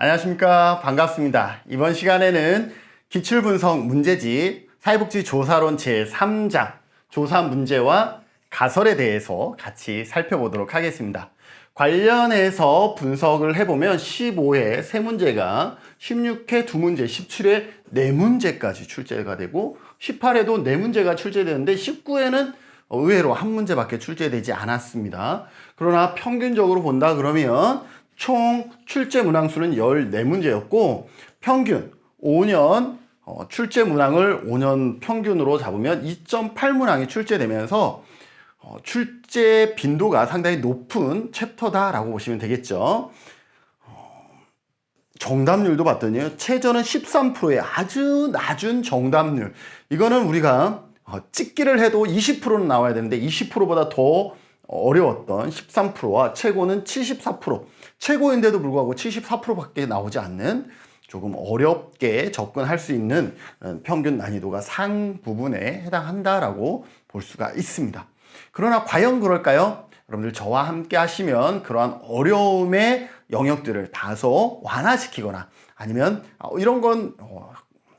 안녕하십니까. 반갑습니다. 이번 시간에는 기출분석 문제집 사회복지조사론 제3장 조사 문제와 가설에 대해서 같이 살펴보도록 하겠습니다. 관련해서 분석을 해보면 15회 3문제가 16회 2문제, 17회 4문제까지 출제가 되고 18회도 4문제가 출제되는데 19회는 의외로 1문제밖에 출제되지 않았습니다. 그러나 평균적으로 본다 그러면 총 출제 문항수는 14문제였고 평균 5년 출제 문항을 5년 평균으로 잡으면 2.8문항이 출제되면서 출제 빈도가 상당히 높은 챕터다라고 보시면 되겠죠. 정답률도 봤더니 최저는 13%의 아주 낮은 정답률. 이거는 우리가 찍기를 해도 20%는 나와야 되는데 20%보다 더 어려웠던 13%와 최고는 74%. 최고인데도 불구하고 74%밖에 나오지 않는 조금 어렵게 접근할 수 있는 평균 난이도가 상 부분에 해당한다라고 볼 수가 있습니다. 그러나 과연 그럴까요? 여러분들 저와 함께 하시면 그러한 어려움의 영역들을 다소 완화시키거나 아니면 이런 건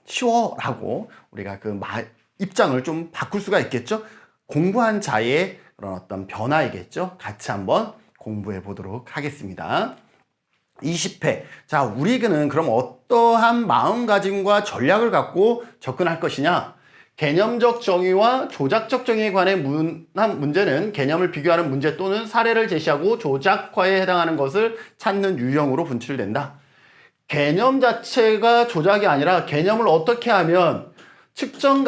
쉬워라고 우리가 그 입장을 좀 바꿀 수가 있겠죠? 공부한 자의 그런 어떤 변화이겠죠? 같이 한번 공부해 보도록 하겠습니다. 20회. 자, 우리는 그럼 어떠한 마음가짐과 전략을 갖고 접근할 것이냐? 개념적 정의와 조작적 정의에 관해 문제는 개념을 비교하는 문제 또는 사례를 제시하고 조작화에 해당하는 것을 찾는 유형으로 분출된다. 개념 자체가 조작이 아니라 개념을 어떻게 하면 측정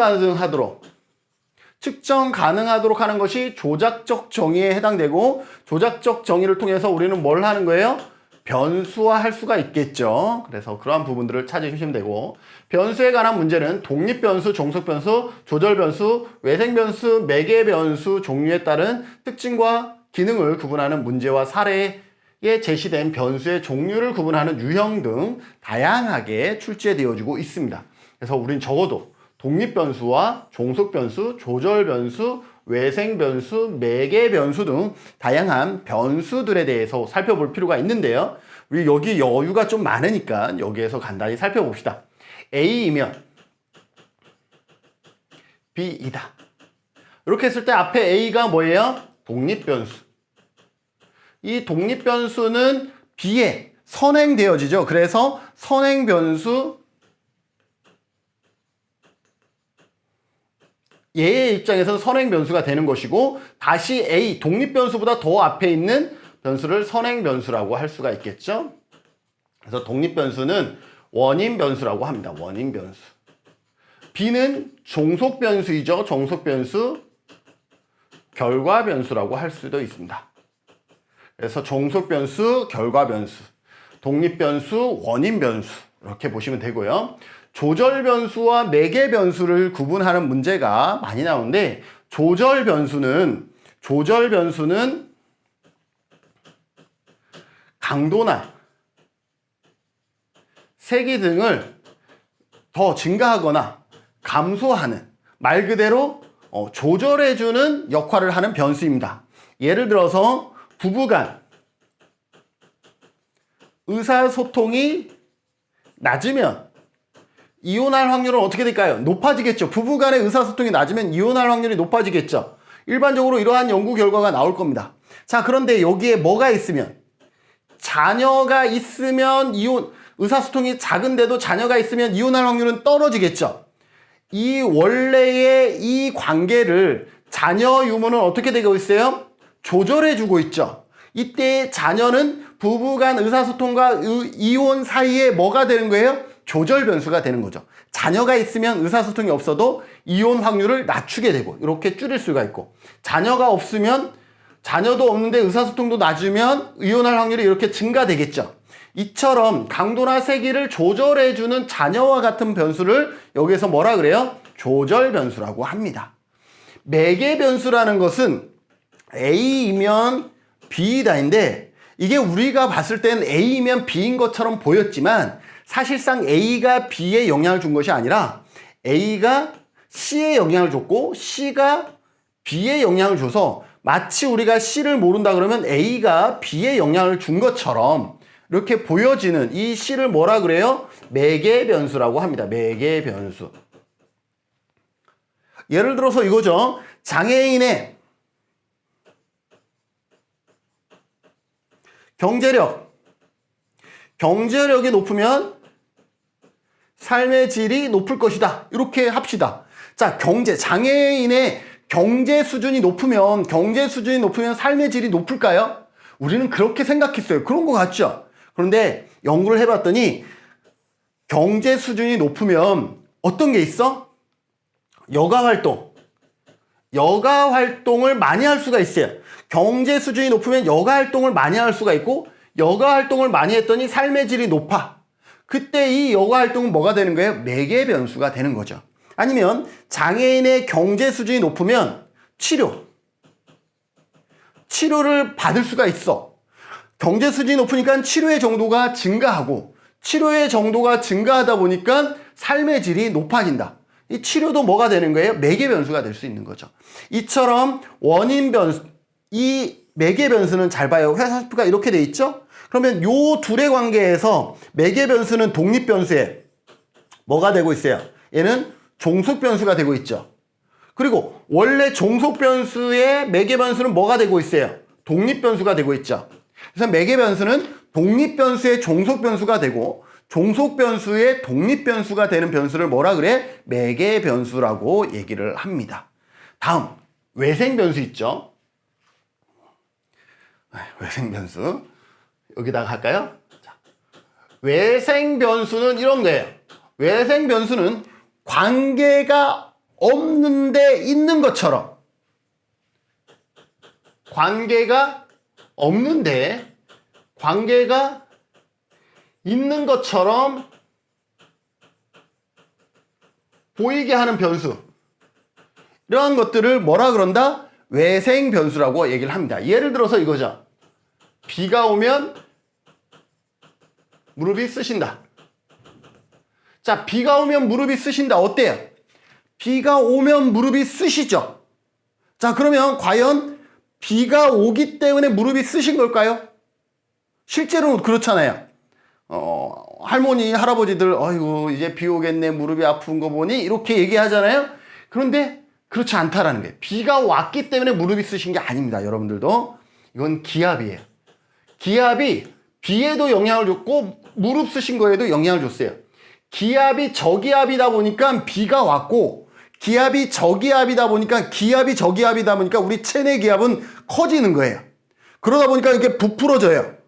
가능하도록 하는 것이 조작적 정의에 해당되고 조작적 정의를 통해서 우리는 뭘 하는 거예요? 변수화할 수가 있겠죠. 그래서 그러한 부분들을 찾으시면 되고 변수에 관한 문제는 독립변수, 종속변수, 조절변수, 외생변수, 매개변수 종류에 따른 특징과 기능을 구분하는 문제와 사례에 제시된 변수의 종류를 구분하는 유형 등 다양하게 출제되어지고 있습니다. 그래서 우린 적어도 독립변수와 종속변수, 조절변수, 외생변수, 매개변수 등 다양한 변수들에 대해서 살펴볼 필요가 있는데요. 우리 여기 여유가 좀 많으니까 여기에서 간단히 살펴봅시다. A이면 B이다. 이렇게 했을 때 앞에 A가 뭐예요? 독립변수. 이 독립변수는 B에 선행되어지죠. 그래서 선행변수 얘의 입장에서는 선행변수가 되는 것이고 다시 A, 독립변수보다 더 앞에 있는 변수를 선행변수라고 할 수가 있겠죠. 그래서 독립변수는 원인변수라고 합니다. 원인변수. B는 종속변수이죠. 종속변수, 결과변수라고 할 수도 있습니다. 그래서 종속변수, 결과변수, 독립변수, 원인변수 이렇게 보시면 되고요. 조절변수와 매개변수를 구분하는 문제가 많이 나오는데 조절변수는 강도나 세기 등을 더 증가하거나 감소하는 말 그대로 조절해주는 역할을 하는 변수입니다. 예를 들어서 부부간 의사소통이 낮으면 이혼할 확률은 어떻게 될까요? 높아지겠죠. 부부 간의 의사소통이 낮으면 이혼할 확률이 높아지겠죠. 일반적으로 이러한 연구 결과가 나올 겁니다. 자, 그런데 여기에 뭐가 있으면 자녀가 있으면 의사소통이 작은데도 자녀가 있으면 이혼할 확률은 떨어지겠죠. 이 원래의 이 관계를 자녀 유무는 어떻게 되고 있어요? 조절해주고 있죠. 이때 자녀는 부부 간 의사소통과 이혼 사이에 뭐가 되는 거예요? 조절 변수가 되는 거죠. 자녀가 있으면 의사소통이 없어도 이혼 확률을 낮추게 되고 이렇게 줄일 수가 있고 자녀가 없으면 자녀도 없는데 의사소통도 낮으면 이혼할 확률이 이렇게 증가되겠죠. 이처럼 강도나 세기를 조절해주는 자녀와 같은 변수를 여기에서 뭐라 그래요? 조절 변수라고 합니다. 매개 변수라는 것은 A이면 B다인데 이게 우리가 봤을 때는 A이면 B인 것처럼 보였지만 사실상 A가 B에 영향을 준 것이 아니라 A가 C에 영향을 줬고 C가 B에 영향을 줘서 마치 우리가 C를 모른다 그러면 A가 B에 영향을 준 것처럼 이렇게 보여지는 이 C를 뭐라 그래요? 매개 변수라고 합니다. 매개 변수. 예를 들어서 이거죠. 장애인의 경제력이 높으면 삶의 질이 높을 것이다. 이렇게 합시다. 자, 장애인의 경제 수준이 높으면 삶의 질이 높을까요? 우리는 그렇게 생각했어요. 그런 거 같죠? 그런데 연구를 해봤더니 경제 수준이 높으면 어떤 게 있어? 여가 활동을 많이 할 수가 있어요. 경제 수준이 높으면 여가 활동을 많이 할 수가 있고, 여가 활동을 많이 했더니 삶의 질이 높아. 그때 이 여가 활동은 뭐가 되는 거예요? 매개 변수가 되는 거죠. 아니면 장애인의 경제 수준이 높으면 치료를 받을 수가 있어. 경제 수준이 높으니까 치료의 정도가 증가하고, 치료의 정도가 증가하다 보니까 삶의 질이 높아진다. 이 치료도 뭐가 되는 거예요? 매개 변수가 될 수 있는 거죠. 이처럼 원인 변수, 이 매개 변수는 잘 봐요. 회사표가 이렇게 돼 있죠? 그러면 요 둘의 관계에서 매개 변수는 독립 변수에 뭐가 되고 있어요? 얘는 종속 변수가 되고 있죠. 그리고 원래 종속 변수의 매개 변수는 뭐가 되고 있어요? 독립 변수가 되고 있죠. 그래서 매개 변수는 독립 변수의 종속 변수가 되고, 종속 변수의 독립 변수가 되는 변수를 뭐라 그래? 매개 변수라고 얘기를 합니다. 다음, 외생 변수 있죠? 외생 변수. 여기다가 할까요? 자, 외생 변수는 이런 거예요. 외생 변수는 관계가 없는데 있는 것처럼, 관계가 있는 것처럼 보이게 하는 변수. 이러한 것들을 뭐라 그런다? 외생 변수라고 얘기를 합니다. 예를 들어서 이거죠. 비가 오면 무릎이 쑤신다. 자, 비가 오면 무릎이 쑤신다. 어때요? 비가 오면 무릎이 쑤시죠. 자, 그러면 과연 비가 오기 때문에 무릎이 쑤신 걸까요? 실제로는 그렇잖아요. 할머니, 할아버지들, 아이고, 이제 비 오겠네, 무릎이 아픈 거 보니, 이렇게 얘기하잖아요. 그런데 그렇지 않다라는 거예요. 비가 왔기 때문에 무릎이 쑤신 게 아닙니다. 여러분들도. 이건 기압이에요. 기압이 비에도 영향을 줬고, 무릎 쑤신 거에도 영향을 줬어요. 기압이 저기압이다 보니까 비가 왔고, 기압이 저기압이다 보니까 우리 체내 기압은 커지는 거예요. 그러다 보니까 이렇게 부풀어져요.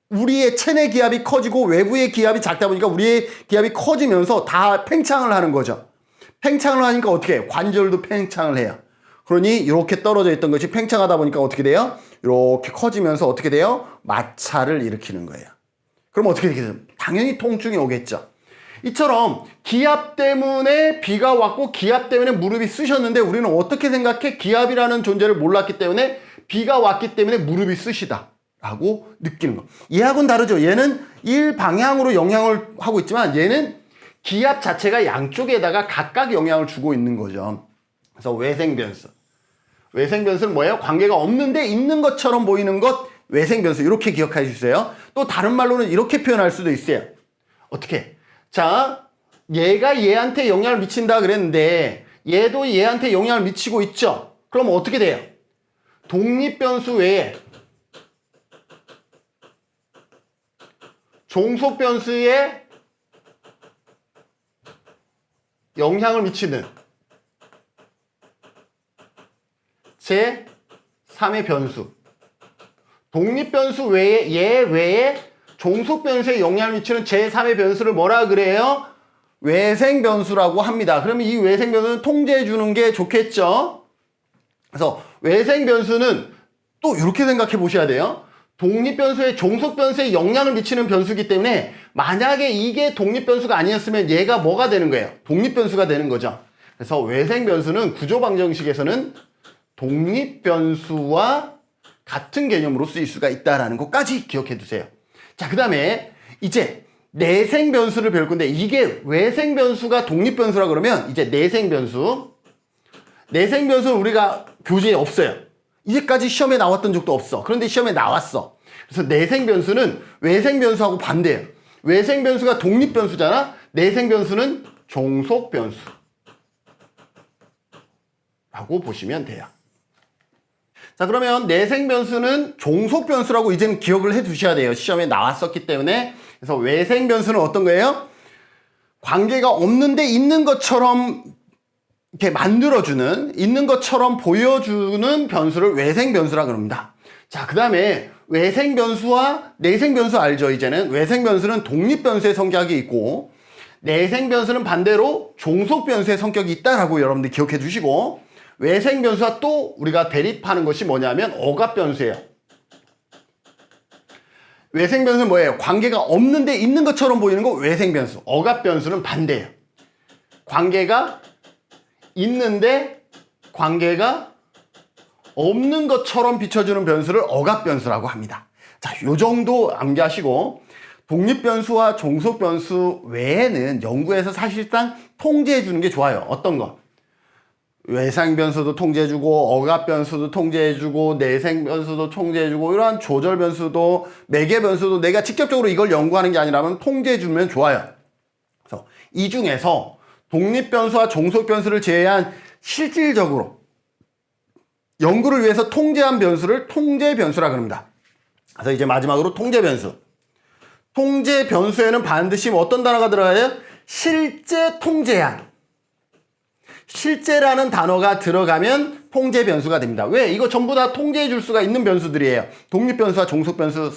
우리의 체내 기압이 커지고 외부의 기압이 작다 보니까 우리의 기압이 커지면서 다 팽창을 하는 거죠. 팽창을 하니까 어떻게 해요? 관절도 팽창을 해요. 그러니 이렇게 떨어져 있던 것이 팽창하다 보니까 어떻게 돼요? 이렇게 커지면서 어떻게 돼요? 마찰을 일으키는 거예요. 그럼 어떻게 되겠어요? 당연히 통증이 오겠죠. 이처럼 기압 때문에 비가 왔고 기압 때문에 무릎이 쑤셨는데 우리는 어떻게 생각해? 기압이라는 존재를 몰랐기 때문에 비가 왔기 때문에 무릎이 쑤시다 라고 느끼는 거. 얘하고는 다르죠. 얘는 일방향으로 영향을 하고 있지만 얘는 기압 자체가 양쪽에다가 각각 영향을 주고 있는 거죠. 그래서 외생변수. 외생변수는 뭐예요? 관계가 없는데 있는 것처럼 보이는 것, 외생변수. 이렇게 기억해 주세요. 또 다른 말로는 이렇게 표현할 수도 있어요. 어떻게? 자, 얘가 얘한테 영향을 미친다 그랬는데 얘도 얘한테 영향을 미치고 있죠. 그럼 어떻게 돼요? 독립변수 외에 종속변수에 영향을 미치는 제3의 변수. 독립변수 외에 얘 외에 종속변수에 영향을 미치는 제3의 변수를 뭐라 그래요? 외생변수라고 합니다. 그러면 이 외생변수는 통제해 주는 게 좋겠죠? 그래서 외생변수는 또 이렇게 생각해 보셔야 돼요. 독립변수에 종속변수에 영향을 미치는 변수이기 때문에 만약에 이게 독립변수가 아니었으면 얘가 뭐가 되는 거예요? 독립변수가 되는 거죠. 그래서 외생변수는 구조방정식에서는 독립변수와 같은 개념으로 쓰일 수가 있다는 것까지 기억해 두세요. 자, 그 다음에 이제 내생변수를 배울 건데 이게 외생변수가 독립변수라 그러면 이제 내생변수. 내생변수는 우리가 교재에 없어요. 이제까지 시험에 나왔던 적도 없어. 그런데 시험에 나왔어. 그래서 내생 변수는 외생 변수하고 반대예요. 외생 변수가 독립 변수잖아. 내생 변수는 종속 변수라고 보시면 돼요. 자, 그러면 내생 변수는 종속 변수라고 이제는 기억을 해 두셔야 돼요. 시험에 나왔었기 때문에. 그래서 외생 변수는 어떤 거예요? 관계가 없는데 있는 것처럼 이렇게 만들어주는, 있는 것처럼 보여주는 변수를 외생 변수라 그럽니다. 자, 그 다음에 외생 변수와 내생 변수 알죠? 이제는 외생 변수는 독립 변수의 성격이 있고 내생 변수는 반대로 종속 변수의 성격이 있다라고 여러분들 기억해 주시고, 외생 변수와 또 우리가 대립하는 것이 뭐냐면 억압 변수예요. 외생 변수는 뭐예요? 관계가 없는데 있는 것처럼 보이는 거 외생 변수. 억압 변수는 반대예요. 관계가 있는데 관계가 없는 것처럼 비춰주는 변수를 억압 변수라고 합니다. 자, 요 정도 암기하시고, 독립 변수와 종속 변수 외에는 연구에서 사실상 통제해 주는 게 좋아요. 어떤 거? 외생 변수도 통제해주고 억압 변수도 통제해주고 내생 변수도 통제해주고 이러한 조절 변수도 매개 변수도 내가 직접적으로 이걸 연구하는 게 아니라면 통제해주면 좋아요. 그래서 이 중에서 독립 변수와 종속 변수를 제외한 실질적으로 연구를 위해서 통제한 변수를 통제 변수라 그럽니다. 그래서 이제 마지막으로 통제 변수. 통제 변수에는 반드시 어떤 단어가 들어가야 돼요? 실제 통제한. 실제라는 단어가 들어가면 통제 변수가 됩니다. 왜? 이거 전부 다 통제해 줄 수가 있는 변수들이에요. 독립 변수와 종속 변수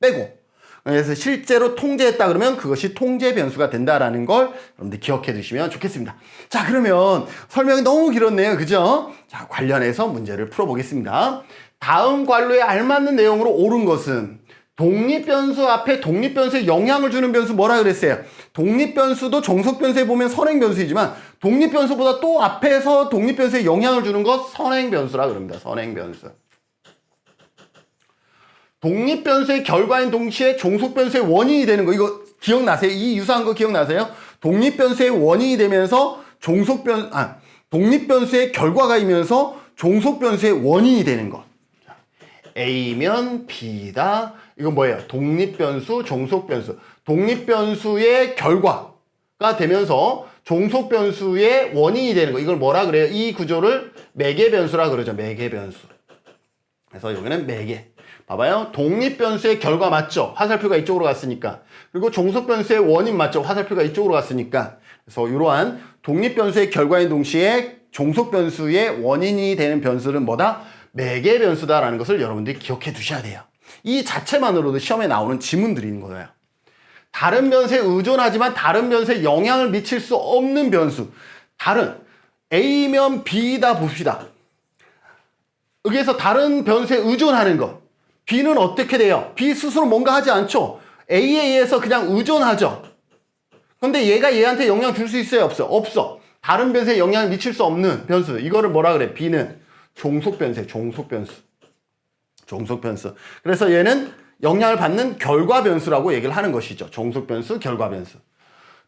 빼고. 그래서 실제로 통제했다 그러면 그것이 통제 변수가 된다라는 걸 여러분들 기억해 두시면 좋겠습니다. 자, 그러면 설명이 너무 길었네요. 그죠? 자, 관련해서 문제를 풀어보겠습니다. 다음 관로에 알맞는 내용으로 옳은 것은 독립변수 앞에 독립변수에 영향을 주는 변수 뭐라 그랬어요? 독립변수도 종속변수에 보면 선행변수이지만 독립변수보다 또 앞에서 독립변수에 영향을 주는 것 선행변수라 그럽니다. 선행변수. 독립변수의 결과인 동시에 종속변수의 원인이 되는 거 이거 기억나세요? 이 유사한 거 기억나세요? 독립변수의 원인이 되면서 독립변수의 결과가이면서 종속변수의 원인이 되는 거. A면 B다. 이건 뭐예요? 독립변수, 종속변수. 독립변수의 결과가 되면서 종속변수의 원인이 되는 거. 이걸 뭐라 그래요? 이 구조를 매개변수라 그러죠. 매개변수. 그래서 여기는 매개. 봐봐요. 독립변수의 결과 맞죠? 화살표가 이쪽으로 갔으니까. 그리고 종속변수의 원인 맞죠? 화살표가 이쪽으로 갔으니까. 그래서 이러한 독립변수의 결과인 동시에 종속변수의 원인이 되는 변수는 뭐다? 매개변수다라는 것을 여러분들이 기억해 두셔야 돼요. 이 자체만으로도 시험에 나오는 지문들인 거예요. 다른 변수에 의존하지만 다른 변수에 영향을 미칠 수 없는 변수. 다른 A면 B다 봅시다. 여기에서 다른 변수에 의존하는 것. B는 어떻게 돼요? B 스스로 뭔가 하지 않죠? A에 의해서 그냥 의존하죠. 근데 얘가 얘한테 영향 줄 수 있어요? 없어? 없어. 다른 변수에 영향을 미칠 수 없는 변수. 이거를 뭐라 그래? B는 종속변수예요. 종속변수. 종속변수. 그래서 얘는 영향을 받는 결과변수라고 얘기를 하는 것이죠. 종속변수, 결과변수.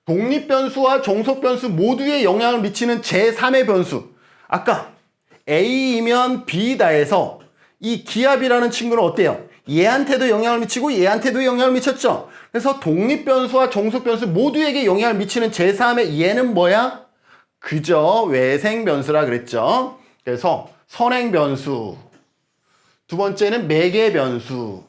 독립변수와 종속변수 모두에 영향을 미치는 제3의 변수. 아까 A이면 B다 해서 이 기압이라는 친구는 어때요? 얘한테도 영향을 미치고 얘한테도 영향을 미쳤죠. 그래서 독립변수와 종속변수 모두에게 영향을 미치는 제3의 얘는 뭐야? 그죠? 외생변수라 그랬죠. 그래서 선행변수, 두 번째는 매개변수,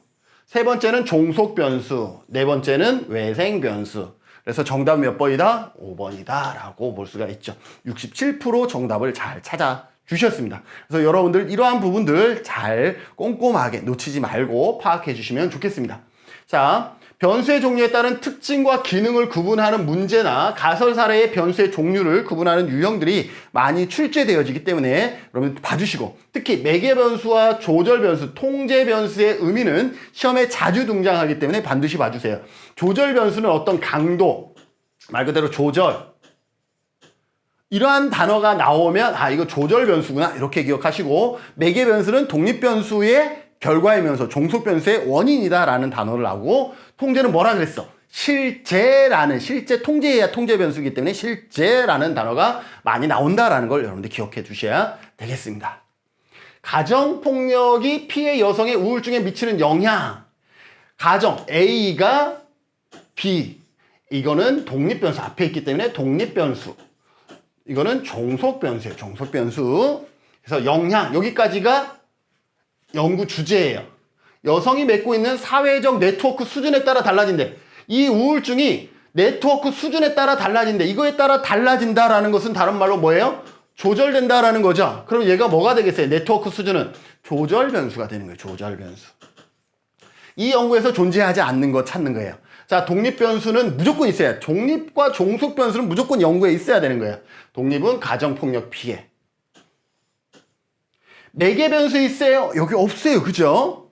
세 번째는 종속변수, 네 번째는 외생변수. 그래서 정답 몇 번이다? 5번이다 라고 볼 수가 있죠. 67% 정답을 잘 찾아주셨습니다. 그래서 여러분들 이러한 부분들 잘 꼼꼼하게 놓치지 말고 파악해 주시면 좋겠습니다. 자, 변수의 종류에 따른 특징과 기능을 구분하는 문제나 가설 사례의 변수의 종류를 구분하는 유형들이 많이 출제되어지기 때문에 여러분 봐주시고, 특히 매개변수와 조절변수, 통제변수의 의미는 시험에 자주 등장하기 때문에 반드시 봐주세요. 조절변수는 어떤 강도, 말 그대로 조절, 이러한 단어가 나오면 이거 조절변수구나 이렇게 기억하시고, 매개변수는 독립변수의 결과이면서 종속변수의 원인이다라는 단어를 하고, 통제는 뭐라 그랬어? 실제라는, 실제 통제해야 통제변수이기 때문에 실제라는 단어가 많이 나온다라는 걸 여러분들 기억해 주셔야 되겠습니다. 가정폭력이 피해 여성의 우울증에 미치는 영향, 가정 A가 B. 이거는 독립변수 앞에 있기 때문에 독립변수. 이거는 종속변수예요. 종속변수. 그래서 영향 여기까지가 연구 주제예요. 여성이 맺고 있는 사회적 네트워크 수준에 따라 달라진대. 이 우울증이 네트워크 수준에 따라 달라진대. 이거에 따라 달라진다라는 것은 다른 말로 뭐예요? 조절된다라는 거죠. 그럼 얘가 뭐가 되겠어요? 네트워크 수준은 조절 변수가 되는 거예요. 조절 변수. 이 연구에서 존재하지 않는 거 찾는 거예요. 자, 독립 변수는 무조건 있어야. 독립과 종속 변수는 무조건 연구에 있어야 되는 거예요. 독립은 가정폭력 피해. 매개 변수 있어요? 여기 없어요. 그죠?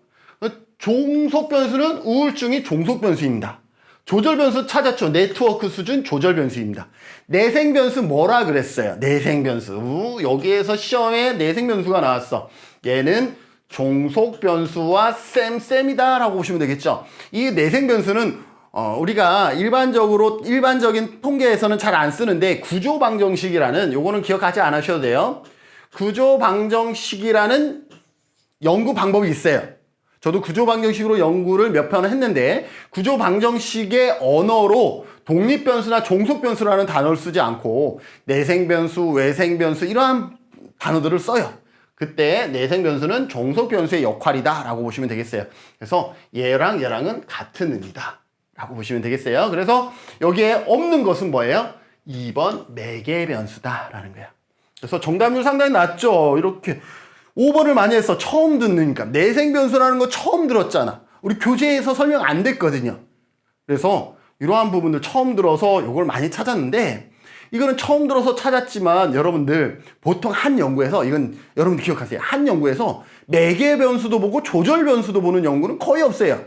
종속 변수는 우울증이 종속 변수입니다. 조절 변수 찾았죠. 네트워크 수준 조절 변수입니다. 내생 변수 뭐라 그랬어요? 내생 변수. 여기에서 시험에 내생 변수가 나왔어. 얘는 종속 변수와 쌤쌤이다 라고 보시면 되겠죠. 이 내생 변수는 우리가 일반적인 통계에서는 잘 안 쓰는데 구조방정식이라는 요거는 기억하지 않으셔도 돼요. 구조방정식이라는 연구 방법이 있어요. 저도 구조방정식으로 연구를 몇 편 했는데 구조방정식의 언어로 독립변수나 종속변수라는 단어를 쓰지 않고 내생변수, 외생변수 이러한 단어들을 써요. 그때 내생변수는 종속변수의 역할이다 라고 보시면 되겠어요. 그래서 얘랑 얘랑은 같은 의미다 라고 보시면 되겠어요. 그래서 여기에 없는 것은 뭐예요? 2번 매개변수다 라는 거예요. 그래서 정답률 상당히 낮죠. 이렇게 5번을 많이 했어. 처음 듣으니까. 내생변수라는 거 처음 들었잖아. 우리 교재에서 설명 안 됐거든요. 그래서 이러한 부분들 처음 들어서 이걸 많이 찾았는데 이거는 처음 들어서 찾았지만 여러분들 보통 한 연구에서 이건 여러분 기억하세요. 한 연구에서 매개변수도 보고 조절변수도 보는 연구는 거의 없어요.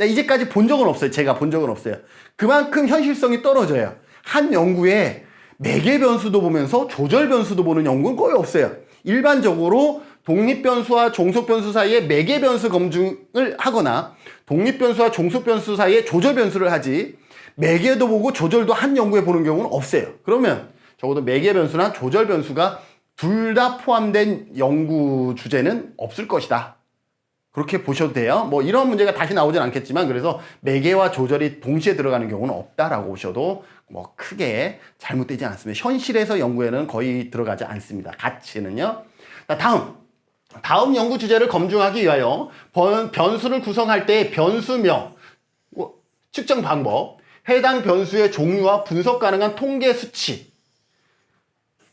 이제까지 본 적은 없어요. 제가 본 적은 없어요. 그만큼 현실성이 떨어져요. 한 연구에 매개변수도 보면서 조절변수도 보는 연구는 거의 없어요. 일반적으로 독립변수와 종속변수 사이에 매개변수 검증을 하거나 독립변수와 종속변수 사이에 조절변수를 하지 매개도 보고 조절도 한 연구에 보는 경우는 없어요. 그러면 적어도 매개변수나 조절변수가 둘 다 포함된 연구 주제는 없을 것이다. 그렇게 보셔도 돼요. 뭐 이런 문제가 다시 나오진 않겠지만 그래서 매개와 조절이 동시에 들어가는 경우는 없다라고 보셔도 뭐 크게 잘못되지 않습니다. 현실에서 연구에는 거의 들어가지 않습니다. 가치는요. 다음 연구 주제를 검증하기 위하여 변수를 구성할 때 변수명, 측정 방법, 해당 변수의 종류와 분석 가능한 통계 수치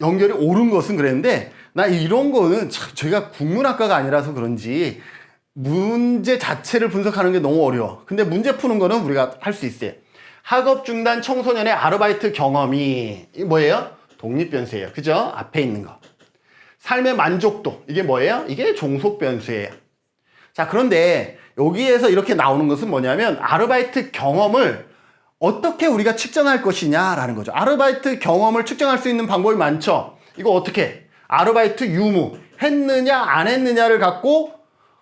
연결이 옳은 것은 그랬는데 나 이런 거는 참 제가 국문학과가 아니라서 그런지 문제 자체를 분석하는 게 너무 어려워. 근데 문제 푸는 거는 우리가 할 수 있어요. 학업 중단 청소년의 아르바이트 경험이 이게 뭐예요? 독립변수예요. 그죠? 앞에 있는 거. 삶의 만족도 이게 뭐예요? 이게 종속변수예요. 자, 그런데 여기에서 이렇게 나오는 것은 뭐냐면 아르바이트 경험을 어떻게 우리가 측정할 것이냐라는 거죠. 아르바이트 경험을 측정할 수 있는 방법이 많죠. 이거 어떻게? 아르바이트 유무 했느냐 안 했느냐를 갖고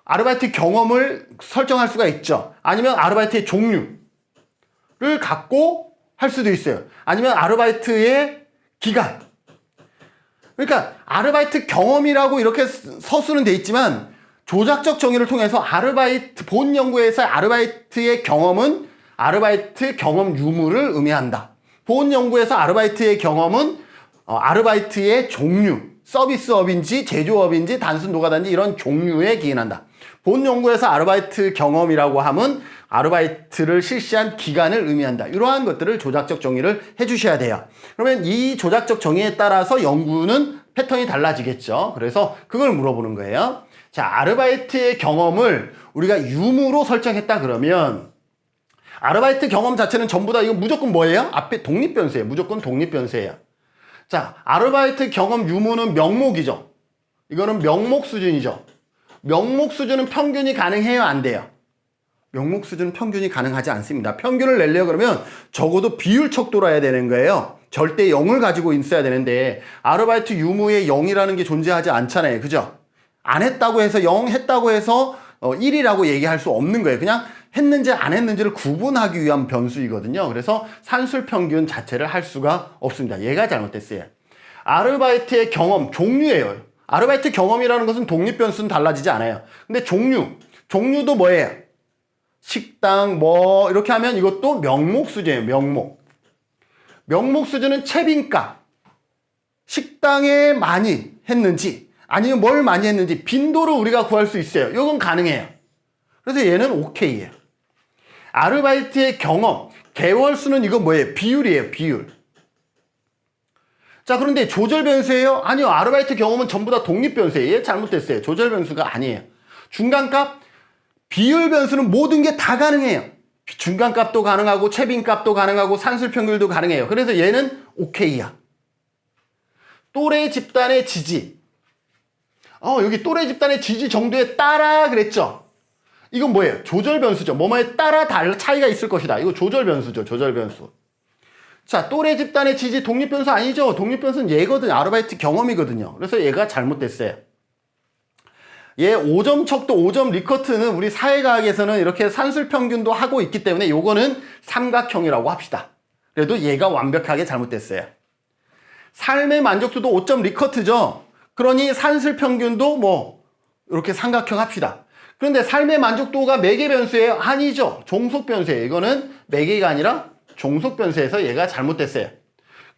아르바이트 경험을 설정할 수가 있죠. 아니면 아르바이트의 종류를 갖고 할 수도 있어요. 아니면 아르바이트의 기간. 그러니까 아르바이트 경험이라고 이렇게 서술은 돼 있지만 조작적 정의를 통해서 본 연구에서 아르바이트의 경험은 아르바이트 경험 유무를 의미한다. 본 연구에서 아르바이트의 경험은 아르바이트의 종류, 서비스업인지 제조업인지 단순 노가다인지 이런 종류에 기인한다. 본 연구에서 아르바이트 경험이라고 하면 아르바이트를 실시한 기간을 의미한다. 이러한 것들을 조작적 정의를 해주셔야 돼요. 그러면 이 조작적 정의에 따라서 연구는 패턴이 달라지겠죠. 그래서 그걸 물어보는 거예요. 자, 아르바이트의 경험을 우리가 유무로 설정했다 그러면 아르바이트 경험 자체는 전부 다 이거 무조건 뭐예요? 앞에 독립변수예요. 무조건 독립변수예요. 자, 아르바이트 경험 유무는 명목이죠. 이거는 명목 수준이죠. 명목 수준은 평균이 가능해요? 안 돼요? 명목 수준은 평균이 가능하지 않습니다. 평균을 내려고 그러면 적어도 비율 척도라야 되는 거예요. 절대 0을 가지고 있어야 되는데 아르바이트 유무에 0이라는 게 존재하지 않잖아요. 그죠? 안 했다고 해서 0 했다고 해서 1이라고 얘기할 수 없는 거예요. 그냥 했는지 안 했는지를 구분하기 위한 변수이거든요. 그래서 산술평균 자체를 할 수가 없습니다. 얘가 잘못됐어요. 아르바이트의 경험, 종류예요. 아르바이트 경험이라는 것은 독립변수는 달라지지 않아요. 근데 종류도 뭐예요? 식당 뭐 이렇게 하면 이것도 명목 수준이에요. 명목 수준은 채빈값. 식당에 많이 했는지 아니면 뭘 많이 했는지 빈도를 우리가 구할 수 있어요. 이건 가능해요. 그래서 얘는 오케이예요. 아르바이트의 경험, 개월 수는 이건 뭐예요? 비율이에요. 비율. 자, 그런데 조절 변수예요? 아니요. 아르바이트 경험은 전부 다 독립 변수예요. 잘못됐어요. 조절 변수가 아니에요. 중간값, 비율 변수는 모든 게 다 가능해요. 중간값도 가능하고 채빈값도 가능하고 산술평균도 가능해요. 그래서 얘는 오케이야. 또래 집단의 지지. 여기 또래 집단의 지지 정도에 따라 그랬죠. 이건 뭐예요? 조절 변수죠. 뭐뭐에 따라 차이가 있을 것이다. 이거 조절 변수죠. 조절 변수. 자, 또래 집단의 지지 독립 변수 아니죠. 독립 변수는 얘거든요. 아르바이트 경험이거든요. 그래서 얘가 잘못됐어요. 얘 5점 척도 5점 리커트는 우리 사회과학에서는 이렇게 산술평균도 하고 있기 때문에 요거는 삼각형이라고 합시다. 그래도 얘가 완벽하게 잘못됐어요. 삶의 만족도도 5점 리커트죠. 그러니 산술평균도 뭐 이렇게 삼각형 합시다. 그런데 삶의 만족도가 매개 변수예요? 아니죠. 종속 변수예요. 이거는 매개가 아니라 종속 변수에서 얘가 잘못됐어요.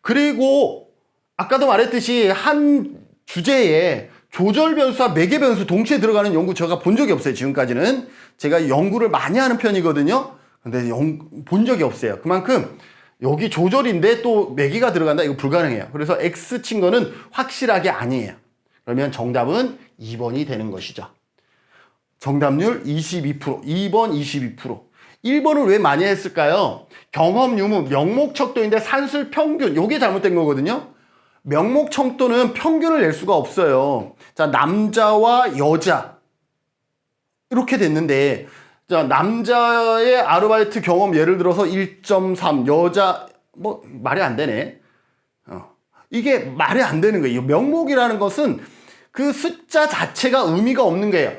그리고 아까도 말했듯이 한 주제에 조절 변수와 매개 변수 동시에 들어가는 연구 제가 본 적이 없어요. 지금까지는. 제가 연구를 많이 하는 편이거든요. 근데 본 적이 없어요. 그만큼 여기 조절인데 또 매개가 들어간다? 이거 불가능해요. 그래서 X 친 거는 확실하게 아니에요. 그러면 정답은 2번이 되는 것이죠. 정답률 22%, 2번 22%. 1번을 왜 많이 했을까요? 경험 유무, 명목 척도인데 산술 평균, 요게 잘못된 거거든요. 명목 척도는 평균을 낼 수가 없어요. 자, 남자와 여자 이렇게 됐는데, 자, 남자의 아르바이트 경험 예를 들어서 1.3, 여자 뭐 말이 안 되네. 이게 말이 안 되는 거예요. 명목이라는 것은 그 숫자 자체가 의미가 없는 거예요.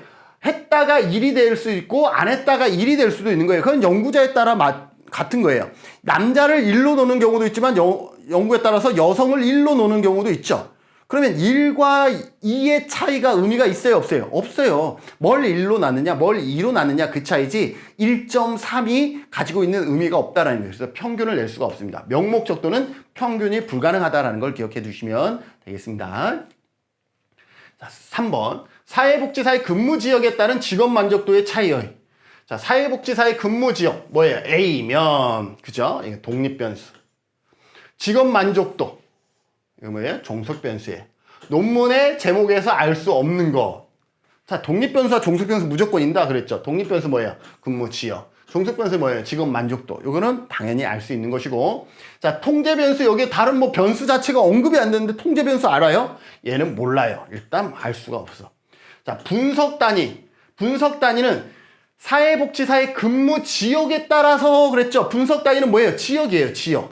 했다가 1이 될 수 있고 안 했다가 1이 될 수도 있는 거예요. 그건 연구자에 따라 같은 거예요. 남자를 1로 놓는 경우도 있지만 연구에 따라서 여성을 1로 놓는 경우도 있죠. 그러면 1과 2의 차이가 의미가 있어요? 없어요? 없어요. 뭘 1로 놨느냐 뭘 2로 놨느냐 그 차이지 1.3이 가지고 있는 의미가 없다라는 거예요. 그래서 평균을 낼 수가 없습니다. 명목 척도는 평균이 불가능하다라는 걸 기억해 두시면 되겠습니다. 자, 3번. 사회복지사의 근무 지역에 따른 직업 만족도의 차이요. 자, 사회복지사의 근무 지역 뭐예요? A면 그죠? 이게 독립 변수. 직업 만족도 이거 뭐예요? 종속 변수예요. 논문의 제목에서 알 수 없는 거. 자, 독립 변수와 종속 변수 무조건 인다 그랬죠. 독립 변수 뭐예요? 근무 지역. 종속 변수 뭐예요? 직업 만족도. 이거는 당연히 알 수 있는 것이고. 자, 통제 변수 여기에 다른 뭐 변수 자체가 언급이 안 되는데 통제 변수 알아요? 얘는 몰라요. 일단 알 수가 없어. 자, 분석 단위. 분석 단위는 사회복지사의 근무 지역에 따라서 그랬죠. 분석 단위는 뭐예요? 지역이에요. 지역.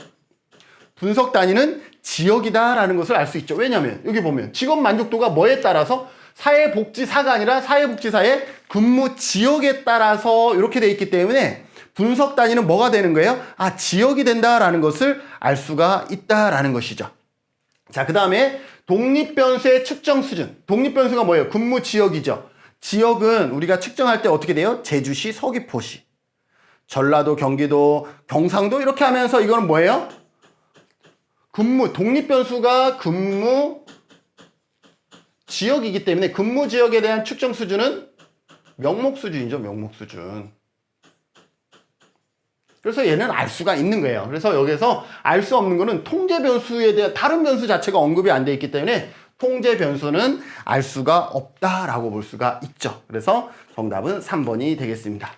분석 단위는 지역이다라는 것을 알 수 있죠. 왜냐하면 여기 보면 직업 만족도가 뭐에 따라서 사회복지사가 아니라 사회복지사의 근무 지역에 따라서 이렇게 돼 있기 때문에 분석 단위는 뭐가 되는 거예요? 아, 지역이 된다라는 것을 알 수가 있다라는 것이죠. 자, 그 다음에 독립변수의 측정 수준. 독립변수가 뭐예요? 근무 지역이죠. 지역은 우리가 측정할 때 어떻게 돼요? 제주시, 서귀포시, 전라도, 경기도, 경상도 이렇게 하면서 이거는 뭐예요? 독립변수가 근무 지역이기 때문에 근무 지역에 대한 측정 수준은 명목 수준이죠. 명목 수준. 그래서 얘는 알 수가 있는 거예요. 그래서 여기서 알 수 없는 거는 통제 변수에 대한 다른 변수 자체가 언급이 안 돼 있기 때문에 통제 변수는 알 수가 없다라고 볼 수가 있죠. 그래서 정답은 3번이 되겠습니다.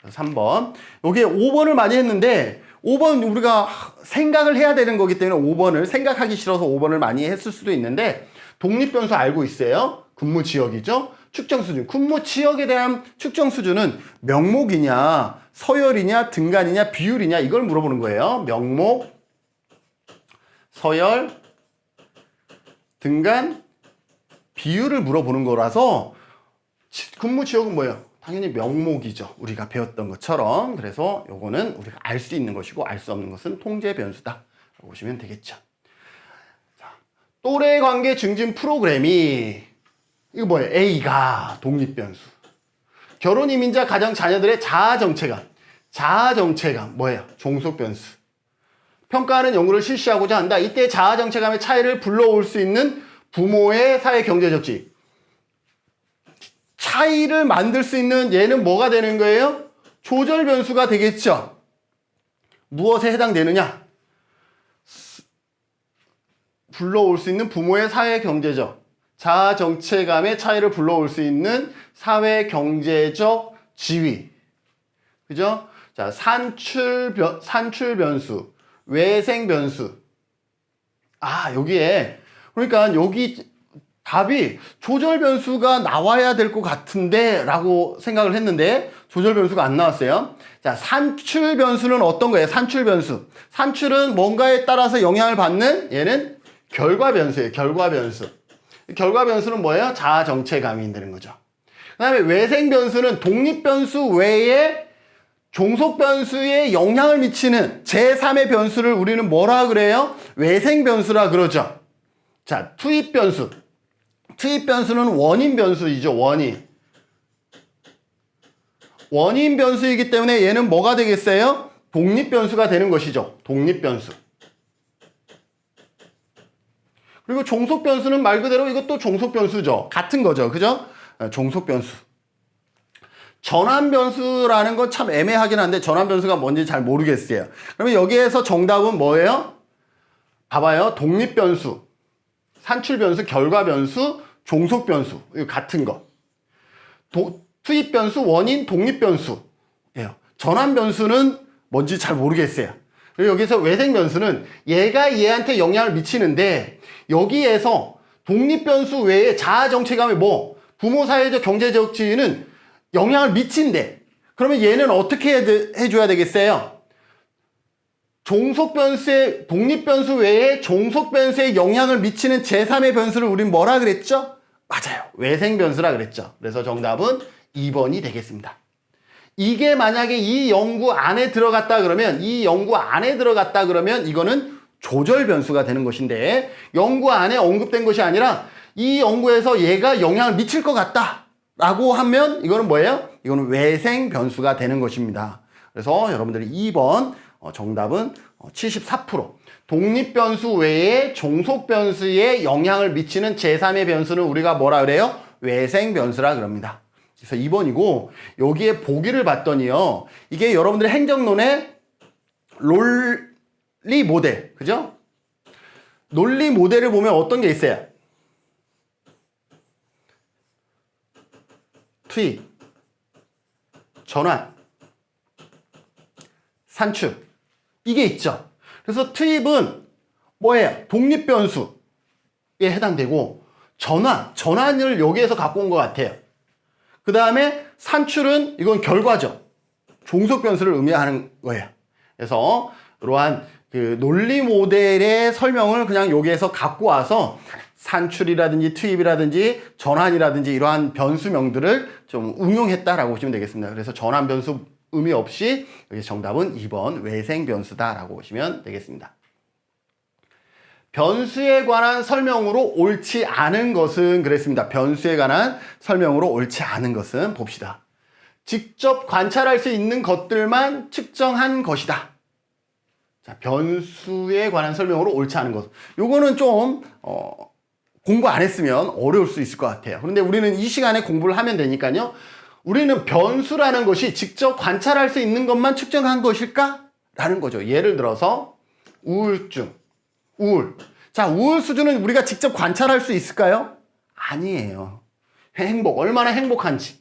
3번. 여기에 5번을 많이 했는데 5번 우리가 생각을 해야 되는 거기 때문에 5번을 생각하기 싫어서 5번을 많이 했을 수도 있는데 독립 변수 알고 있어요. 근무 지역이죠. 측정 수준. 근무 지역에 대한 측정 수준은 명목이냐, 서열이냐, 등간이냐, 비율이냐 이걸 물어보는 거예요. 명목, 서열, 등간, 비율을 물어보는 거라서 근무 지역은 뭐예요? 당연히 명목이죠. 우리가 배웠던 것처럼. 그래서 요거는 우리가 알 수 있는 것이고 알 수 없는 것은 통제 변수다 라고 보시면 되겠죠. 자, 또래 관계 증진 프로그램이 이거 뭐예요? A가 독립 변수. 결혼 이민자 가정 자녀들의 자아 정체감. 자아 정체감 뭐예요? 종속 변수. 평가하는 연구를 실시하고자 한다. 이때 자아 정체감의 차이를 불러올 수 있는 부모의 사회 경제적 지위. 차이를 만들 수 있는 얘는 뭐가 되는 거예요? 조절 변수가 되겠죠. 무엇에 해당되느냐? 불러올 수 있는 부모의 사회 경제적 자아 정체감의 차이를 불러올 수 있는 사회 경제적 지위. 그죠? 자, 산출 변수, 외생 변수. 아, 여기에 그러니까 여기 답이 조절 변수가 나와야 될 것 같은데 라고 생각을 했는데 조절 변수가 안 나왔어요. 자, 산출 변수는 어떤 거예요? 산출 변수. 산출은 뭔가에 따라서 영향을 받는 얘는 결과 변수예요. 결과 변수. 결과 변수는 뭐예요? 자아 정체감이 되는 거죠. 그 다음에 외생 변수는 독립 변수 외에 종속 변수에 영향을 미치는 제3의 변수를 우리는 뭐라 그래요? 외생 변수라 그러죠. 자, 투입 변수. 투입 변수는 원인 변수이죠. 원인 변수이기 때문에 얘는 뭐가 되겠어요? 독립 변수가 되는 것이죠. 독립 변수. 그리고 종속 변수는 말 그대로 이것도 종속 변수죠. 같은 거죠. 그죠? 종속 변수. 전환 변수라는 건 참 애매하긴 한데 전환 변수가 뭔지 잘 모르겠어요. 그러면 여기에서 정답은 뭐예요? 봐봐요. 독립 변수, 산출 변수, 결과 변수, 종속 변수. 이거 같은 거. 투입 변수, 원인, 독립 변수예요. 전환 변수는 뭔지 잘 모르겠어요. 그리고 여기서 외생 변수는 얘가 얘한테 영향을 미치는데 여기에서 독립 변수 외에 자아 정체감이 뭐 부모 사회적 경제적 지위는 영향을 미친대. 그러면 얘는 어떻게 해줘야 되겠어요? 종속 변수의 독립 변수 외에 종속 변수에 영향을 미치는 제3의 변수를 우린 뭐라 그랬죠? 맞아요. 외생 변수라 그랬죠. 그래서 정답은 2번이 되겠습니다. 이게 만약에 이 연구 안에 들어갔다 그러면 이거는 조절 변수가 되는 것인데 연구 안에 언급된 것이 아니라 이 연구에서 얘가 영향을 미칠 것 같다 라고 하면 이거는 뭐예요? 이거는 외생 변수가 되는 것입니다. 그래서 여러분들이 2번 정답은 74%. 독립 변수 외에 종속 변수에 영향을 미치는 제3의 변수는 우리가 뭐라 그래요? 외생 변수라 그럽니다. 그래서 2번이고 여기에 보기를 봤더니요. 이게 여러분들의 행정론의 논리 모델. 그죠? 논리 모델을 보면 어떤 게 있어요? 투입, 전환, 산출. 이게 있죠. 그래서 투입은 뭐예요? 독립 변수에 해당되고 전환을 여기에서 갖고 온 것 같아요. 그 다음에 산출은 이건 결과죠. 종속 변수를 의미하는 거예요. 그래서 이러한 그 논리 모델의 설명을 그냥 여기에서 갖고 와서 산출이라든지 투입이라든지 전환이라든지 이러한 변수명들을 좀 응용했다라고 보시면 되겠습니다. 그래서 전환 변수 의미 없이 여기 정답은 2번 외생 변수다라고 보시면 되겠습니다. 변수에 관한 설명으로 옳지 않은 것은 그랬습니다. 변수에 관한 설명으로 옳지 않은 것은 봅시다. 직접 관찰할 수 있는 것들만 측정한 것이다. 자, 변수에 관한 설명으로 옳지 않은 것. 요거는 좀 공부 안 했으면 어려울 수 있을 것 같아요. 그런데 우리는 이 시간에 공부를 하면 되니까요. 우리는 변수라는 것이 직접 관찰할 수 있는 것만 측정한 것일까? 라는 거죠. 예를 들어서 우울증, 우울. 자, 우울 수준은 우리가 직접 관찰할 수 있을까요? 아니에요. 행복, 얼마나 행복한지.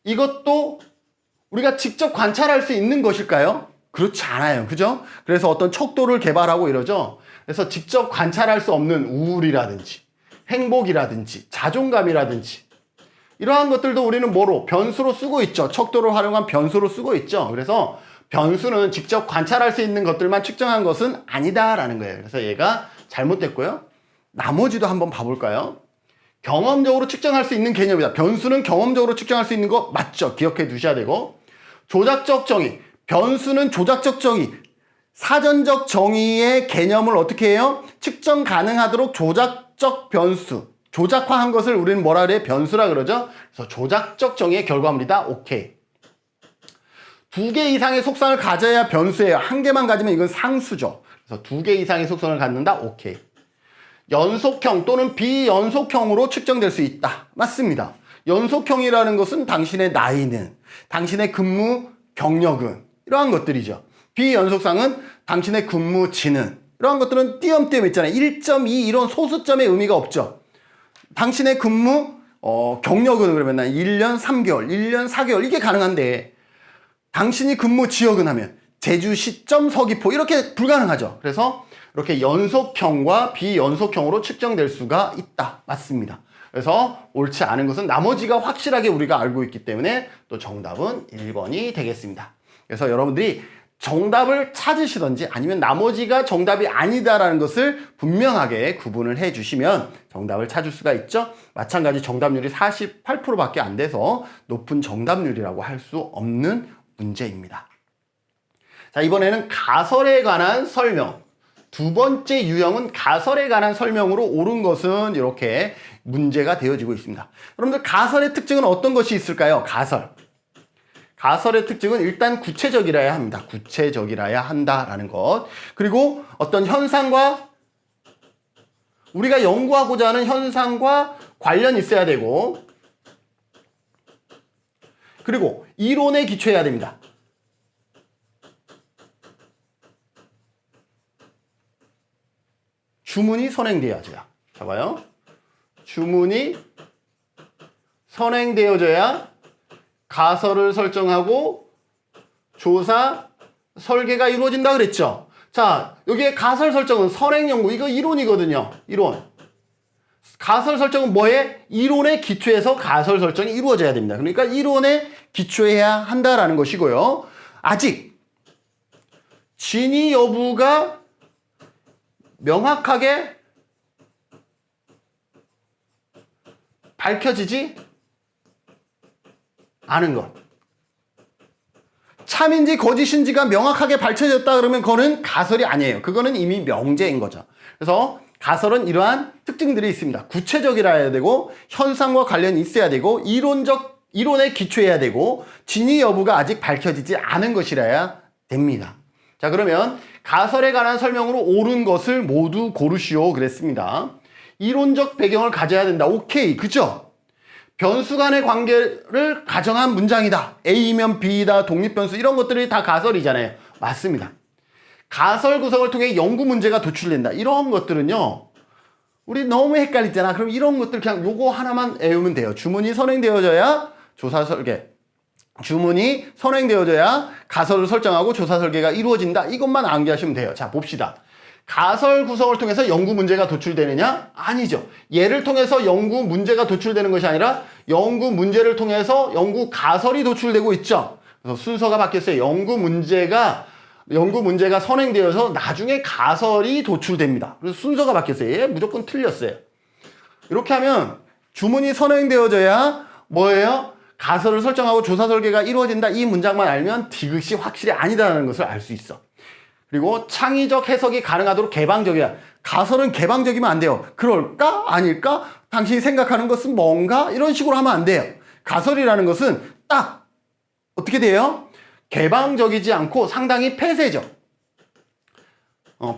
이것도 우리가 직접 관찰할 수 있는 것일까요? 그렇지 않아요. 그죠? 그래서 어떤 척도를 개발하고 이러죠. 그래서 직접 관찰할 수 없는 우울이라든지 행복이라든지 자존감이라든지 이러한 것들도 우리는 뭐로? 변수로 쓰고 있죠. 척도를 활용한 변수로 쓰고 있죠. 그래서 변수는 직접 관찰할 수 있는 것들만 측정한 것은 아니다라는 거예요. 그래서 얘가 잘못됐고요. 나머지도 한번 봐볼까요? 경험적으로 측정할 수 있는 개념이다. 변수는 경험적으로 측정할 수 있는 거 맞죠? 기억해 두셔야 되고 조작적 정의. 변수는 조작적 정의. 사전적 정의의 개념을 어떻게 해요? 측정 가능하도록 조작적 변수, 조작화한 것을 우리는 뭐라 그래? 변수라 그러죠? 그래서 조작적 정의의 결과물이다. 오케이. 2개 이상의 속성을 가져야 변수예요. 1개만 가지면 이건 상수죠. 그래서 2개 이상의 속성을 갖는다. 오케이. 연속형 또는 비연속형으로 측정될 수 있다. 맞습니다. 연속형이라는 것은 당신의 나이는, 당신의 근무 경력은 이러한 것들이죠. 비연속상은 당신의 근무지는 이러한 것들은 띄엄띄엄 있잖아요. 1.2 이런 소수점의 의미가 없죠. 당신의 근무 경력은 그러면 1년 3개월, 1년 4개월 이게 가능한데 당신이 근무 지역은 하면 제주 시점 서귀포 이렇게 불가능하죠. 그래서 이렇게 연속형과 비연속형으로 측정될 수가 있다. 맞습니다. 그래서 옳지 않은 것은 나머지가 확실하게 우리가 알고 있기 때문에 또 정답은 1번이 되겠습니다. 그래서 여러분들이 정답을 찾으시던지 아니면 나머지가 정답이 아니다라는 것을 분명하게 구분을 해 주시면 정답을 찾을 수가 있죠. 마찬가지 정답률이 48%밖에 안 돼서 높은 정답률이라고 할 수 없는 문제입니다. 자, 이번에는 가설에 관한 설명. 두 번째 유형은 가설에 관한 설명으로 옳은 것은 이렇게 문제가 되어지고 있습니다. 여러분들 가설의 특징은 어떤 것이 있을까요? 가설의 특징은 일단 구체적이라야 합니다. 구체적이라야 한다라는 것. 그리고 어떤 현상과 우리가 연구하고자 하는 현상과 관련이 있어야 되고 그리고 이론에 기초해야 됩니다. 주문이 선행되어져야. 봐봐요. 주문이 선행되어져야 가설을 설정하고 조사, 설계가 이루어진다 그랬죠. 자, 여기에 가설 설정은 선행 연구, 이거 이론이거든요. 이론. 가설 설정은 뭐에? 이론에 기초해서 가설 설정이 이루어져야 됩니다. 그러니까 이론에 기초해야 한다라는 것이고요. 아직 진위 여부가 명확하게 밝혀지지 않은 것. 참인지 거짓인지가 명확하게 밝혀졌다 그러면 그거는 가설이 아니에요. 그거는 이미 명제인 거죠. 그래서 가설은 이러한 특징들이 있습니다. 구체적이라 해야 되고 현상과 관련이 있어야 되고 이론에 기초해야 되고 진위 여부가 아직 밝혀지지 않은 것이라야 됩니다. 자, 그러면 가설에 관한 설명으로 옳은 것을 모두 고르시오 그랬습니다. 이론적 배경을 가져야 된다. 오케이, 그죠? 변수 간의 관계를 가정한 문장이다. A면 B이다, 독립변수 이런 것들이 다 가설이잖아요. 맞습니다. 가설 구성을 통해 연구 문제가 도출된다. 이런 것들은요. 우리 너무 헷갈리잖아. 그럼 이런 것들 그냥 요거 하나만 외우면 돼요. 주문이 선행되어져야 조사 설계. 주문이 선행되어져야 가설을 설정하고 조사 설계가 이루어진다. 이것만 암기하시면 돼요. 자, 봅시다. 가설 구성을 통해서 연구 문제가 도출되느냐? 아니죠. 얘를 통해서 연구 문제가 도출되는 것이 아니라 연구 문제를 통해서 연구 가설이 도출되고 있죠. 그래서 순서가 바뀌었어요. 연구 문제가 선행되어서 나중에 가설이 도출됩니다. 그래서 순서가 바뀌었어요. 얘 무조건 틀렸어요. 이렇게 하면 주문이 선행되어져야 뭐예요? 가설을 설정하고 조사 설계가 이루어진다. 이 문장만 알면 디귿이 확실히 아니다라는 것을 알 수 있어. 그리고 창의적 해석이 가능하도록 개방적이야. 가설은 개방적이면 안 돼요. 그럴까? 아닐까? 당신이 생각하는 것은 뭔가? 이런 식으로 하면 안 돼요. 가설이라는 것은 딱 어떻게 돼요? 개방적이지 않고 상당히 폐쇄적.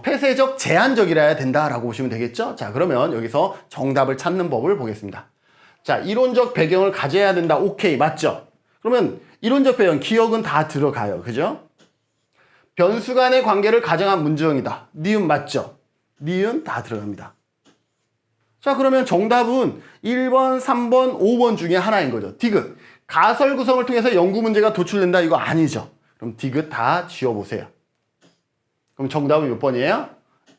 폐쇄적, 제한적이라야 된다라고 보시면 되겠죠? 자, 그러면 여기서 정답을 찾는 법을 보겠습니다. 자, 이론적 배경을 가져야 된다. 오케이, 맞죠? 그러면 이론적 배경, 기억은 다 들어가요. 그죠? 변수 간의 관계를 가정한 문장이다. 니은 맞죠? 니은 다 들어갑니다. 자, 그러면 정답은 1번, 3번, 5번 중에 하나인 거죠. 디귿. 가설 구성을 통해서 연구 문제가 도출된다. 이거 아니죠. 그럼 디귿 다 지워보세요. 그럼 정답은 몇 번이에요?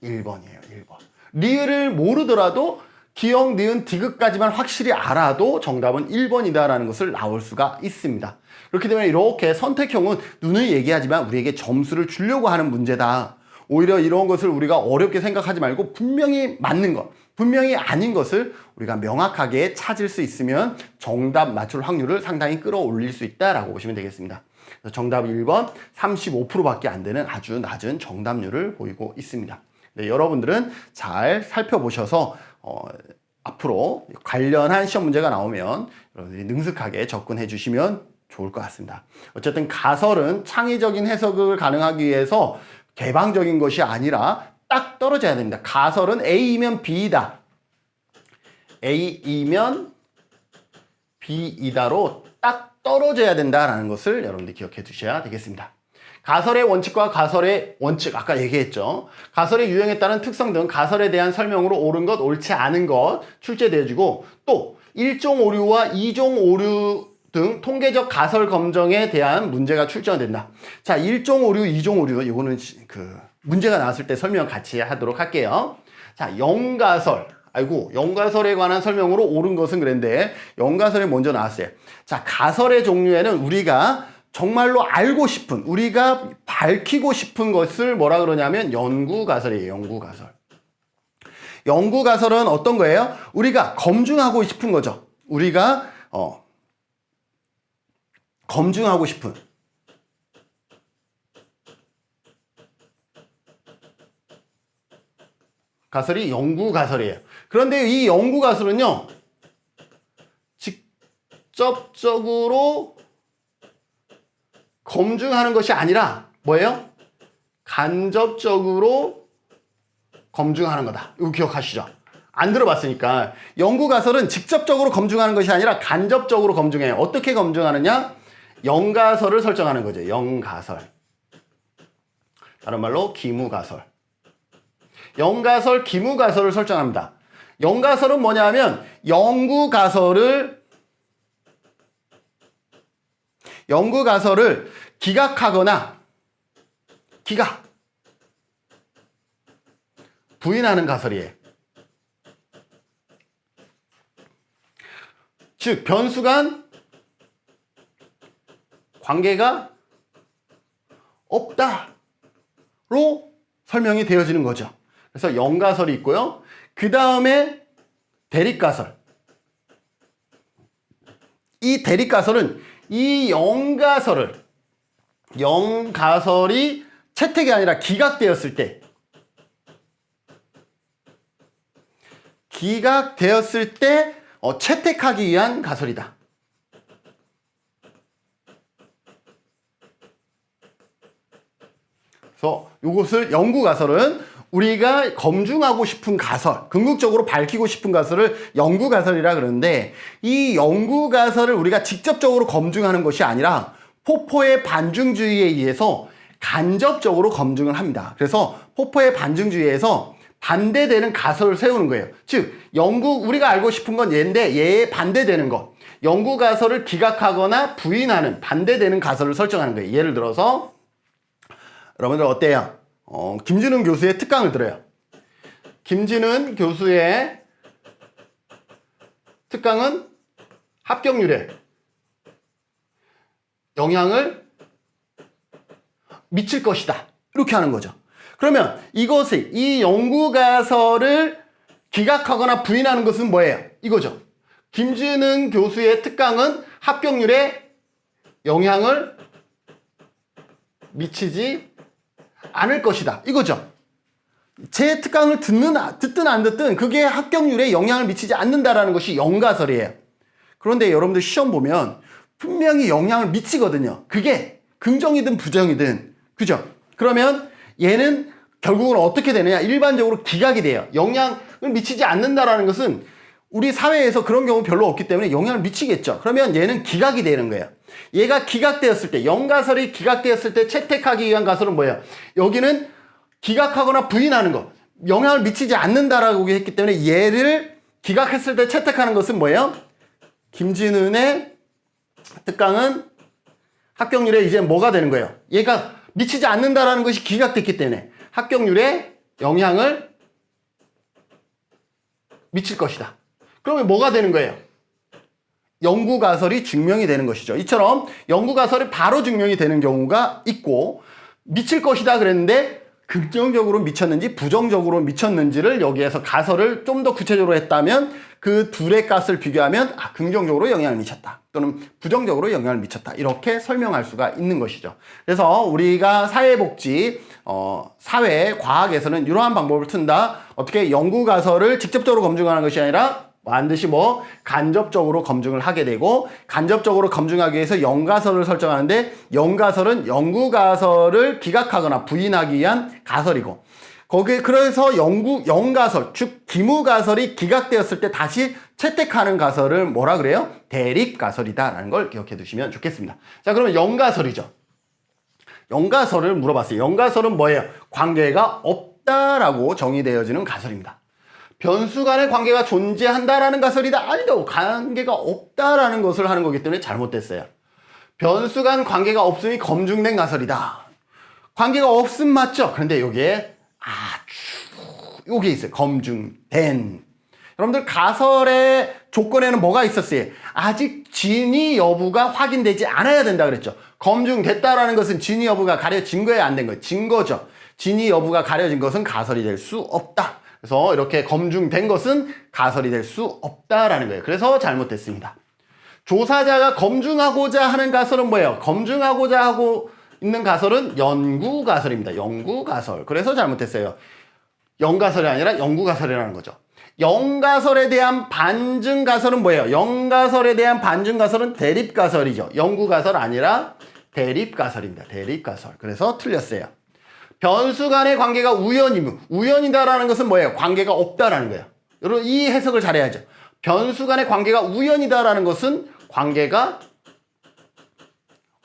1번이에요. 1번. 리을을 모르더라도 기억, 니은, 디귿까지만 확실히 알아도 정답은 1번이다라는 것을 나올 수가 있습니다. 그렇기 때문에 이렇게 선택형은 눈을 얘기하지만 우리에게 점수를 주려고 하는 문제다. 오히려 이런 것을 우리가 어렵게 생각하지 말고 분명히 맞는 것, 분명히 아닌 것을 우리가 명확하게 찾을 수 있으면 정답 맞출 확률을 상당히 끌어올릴 수 있다라고 보시면 되겠습니다. 그래서 정답 1번 35%밖에 안 되는 아주 낮은 정답률을 보이고 있습니다. 네, 여러분들은 잘 살펴보셔서 앞으로 관련한 시험 문제가 나오면 여러분들이 능숙하게 접근해 주시면 좋을 것 같습니다. 어쨌든 가설은 창의적인 해석을 가능하기 위해서 개방적인 것이 아니라 딱 떨어져야 됩니다. 가설은 A이면 B이다. A이면 B이다로 딱 떨어져야 된다라는 것을 여러분들이 기억해 두셔야 되겠습니다. 가설의 원칙과 가설의 원칙, 아까 얘기했죠. 가설의 유형에 따른 특성 등 가설에 대한 설명으로 옳은 것, 옳지 않은 것 출제되어지고, 또 1종 오류와 2종 오류 등 통계적 가설 검정에 대한 문제가 출제된다. 자, 1종 오류, 2종 오류, 이거는 문제가 나왔을 때 설명 같이 하도록 할게요. 자, 영가설. 아이고, 영가설에 관한 설명으로 옳은 것은 그랬는데 영가설이 먼저 나왔어요. 자, 가설의 종류에는 우리가 정말로 알고 싶은, 우리가 밝히고 싶은 것을 뭐라 그러냐면 연구가설이에요. 연구가설. 연구가설은 어떤 거예요? 우리가 검증하고 싶은 거죠. 우리가 검증하고 싶은, 가설이 연구가설이에요. 그런데 이 연구가설은요, 직접적으로 검증하는 것이 아니라 뭐예요? 간접적으로 검증하는 거다. 이거 기억하시죠? 안 들어봤으니까. 연구가설은 직접적으로 검증하는 것이 아니라 간접적으로 검증해요. 어떻게 검증하느냐? 영가설을 설정하는 거죠. 영가설. 다른 말로 기무가설. 영가설, 기무가설을 설정합니다. 영가설은 뭐냐면 연구가설을 기각하거나 부인하는 가설이에요. 즉 변수 간 관계가 없다로 설명이 되어지는 거죠. 그래서 영가설이 있고요. 그 다음에 대립가설. 이 대립가설은 이 영가설이 채택이 아니라 기각되었을 때, 채택하기 위한 가설이다. 그래서 이것을 연구가설은 우리가 검증하고 싶은 가설, 궁극적으로 밝히고 싶은 가설을 연구가설이라 그러는데, 이 연구가설을 우리가 직접적으로 검증하는 것이 아니라 포포의 반증주의에 의해서 간접적으로 검증을 합니다. 그래서 포포의 반증주의에서 반대되는 가설을 세우는 거예요. 즉 우리가 알고 싶은 건 얘인데 얘에 반대되는 것, 연구가설을 기각하거나 부인하는 반대되는 가설을 설정하는 거예요. 예를 들어서 여러분들 어때요? 김진훈 교수의 특강을 들어요. 김진훈 교수의 특강은 합격률에 영향을 미칠 것이다. 이렇게 하는 거죠. 그러면 이 연구가설을 기각하거나 부인하는 것은 뭐예요? 이거죠. 김진훈 교수의 특강은 합격률에 영향을 미치지 않을 것이다. 이거죠. 제 특강을 듣든 안 듣든 그게 합격률에 영향을 미치지 않는다라는 것이 영가설이에요. 그런데 여러분들 시험 보면 분명히 영향을 미치거든요. 그게 긍정이든 부정이든. 그죠? 그러면 얘는 결국은 어떻게 되느냐? 일반적으로 기각이 돼요. 영향을 미치지 않는다라는 것은 우리 사회에서 그런 경우 별로 없기 때문에 영향을 미치겠죠. 그러면 얘는 기각이 되는 거예요. 얘가 기각되었을 때, 영가설이 기각되었을 때 채택하기 위한 가설은 뭐예요? 여기는 기각하거나 부인하는 것, 영향을 미치지 않는다라고 했기 때문에 얘를 기각했을 때 채택하는 것은 뭐예요? 김진훈의 특강은 합격률에 이제 뭐가 되는 거예요? 얘가 미치지 않는다라는 것이 기각됐기 때문에 합격률에 영향을 미칠 것이다. 그러면 뭐가 되는 거예요? 연구가설이 증명이 되는 것이죠. 이처럼 연구가설이 바로 증명이 되는 경우가 있고, 미칠 것이다 그랬는데 긍정적으로 미쳤는지 부정적으로 미쳤는지를 여기에서 가설을 좀 더 구체적으로 했다면 그 둘의 값을 비교하면 긍정적으로 영향을 미쳤다 또는 부정적으로 영향을 미쳤다, 이렇게 설명할 수가 있는 것이죠. 그래서 우리가 사회복지, 사회, 과학에서는 이러한 방법을 튼다. 어떻게 연구가설을 직접적으로 검증하는 것이 아니라 반드시 뭐 간접적으로 검증을 하게 되고, 간접적으로 검증하기 위해서 영가설을 설정하는데, 영가설은 영구가설을 기각하거나 부인하기 위한 가설이고, 거기에 그래서 영가설, 즉 기무가설이 기각되었을 때 다시 채택하는 가설을 뭐라 그래요? 대립가설이다라는 걸 기억해 두시면 좋겠습니다. 자, 그러면 영가설이죠. 영가설을 물어봤어요. 영가설은 뭐예요? 관계가 없다라고 정의되어지는 가설입니다. 변수 간의 관계가 존재한다라는 가설이다? 아니죠. 관계가 없다라는 것을 하는 거기 때문에 잘못됐어요. 변수 간 관계가 없음이 검증된 가설이다. 관계가 없음 맞죠? 그런데 여기에 요게 있어요. 검증된. 여러분들 가설의 조건에는 뭐가 있었어요? 아직 진위 여부가 확인되지 않아야 된다 그랬죠. 검증됐다라는 것은 진위 여부가 가려진 거예요, 안 된 거예요? 증거죠. 진위 여부가 가려진 것은 가설이 될 수 없다. 그래서 이렇게 검증된 것은 가설이 될 수 없다라는 거예요. 그래서 잘못됐습니다. 조사자가 검증하고자 하는 가설은 뭐예요? 검증하고자 하고 있는 가설은 연구가설입니다. 연구가설. 그래서 잘못됐어요. 영가설이 아니라 연구가설이라는 거죠. 영가설에 대한 반증가설은 뭐예요? 영가설에 대한 반증가설은 대립가설이죠. 연구가설 아니라 대립가설입니다. 대립가설. 그래서 틀렸어요. 변수 간의 관계가 우연이다라는 것은 뭐예요? 관계가 없다라는 거예요. 여러분 이 해석을 잘해야죠. 변수 간의 관계가 우연이다라는 것은 관계가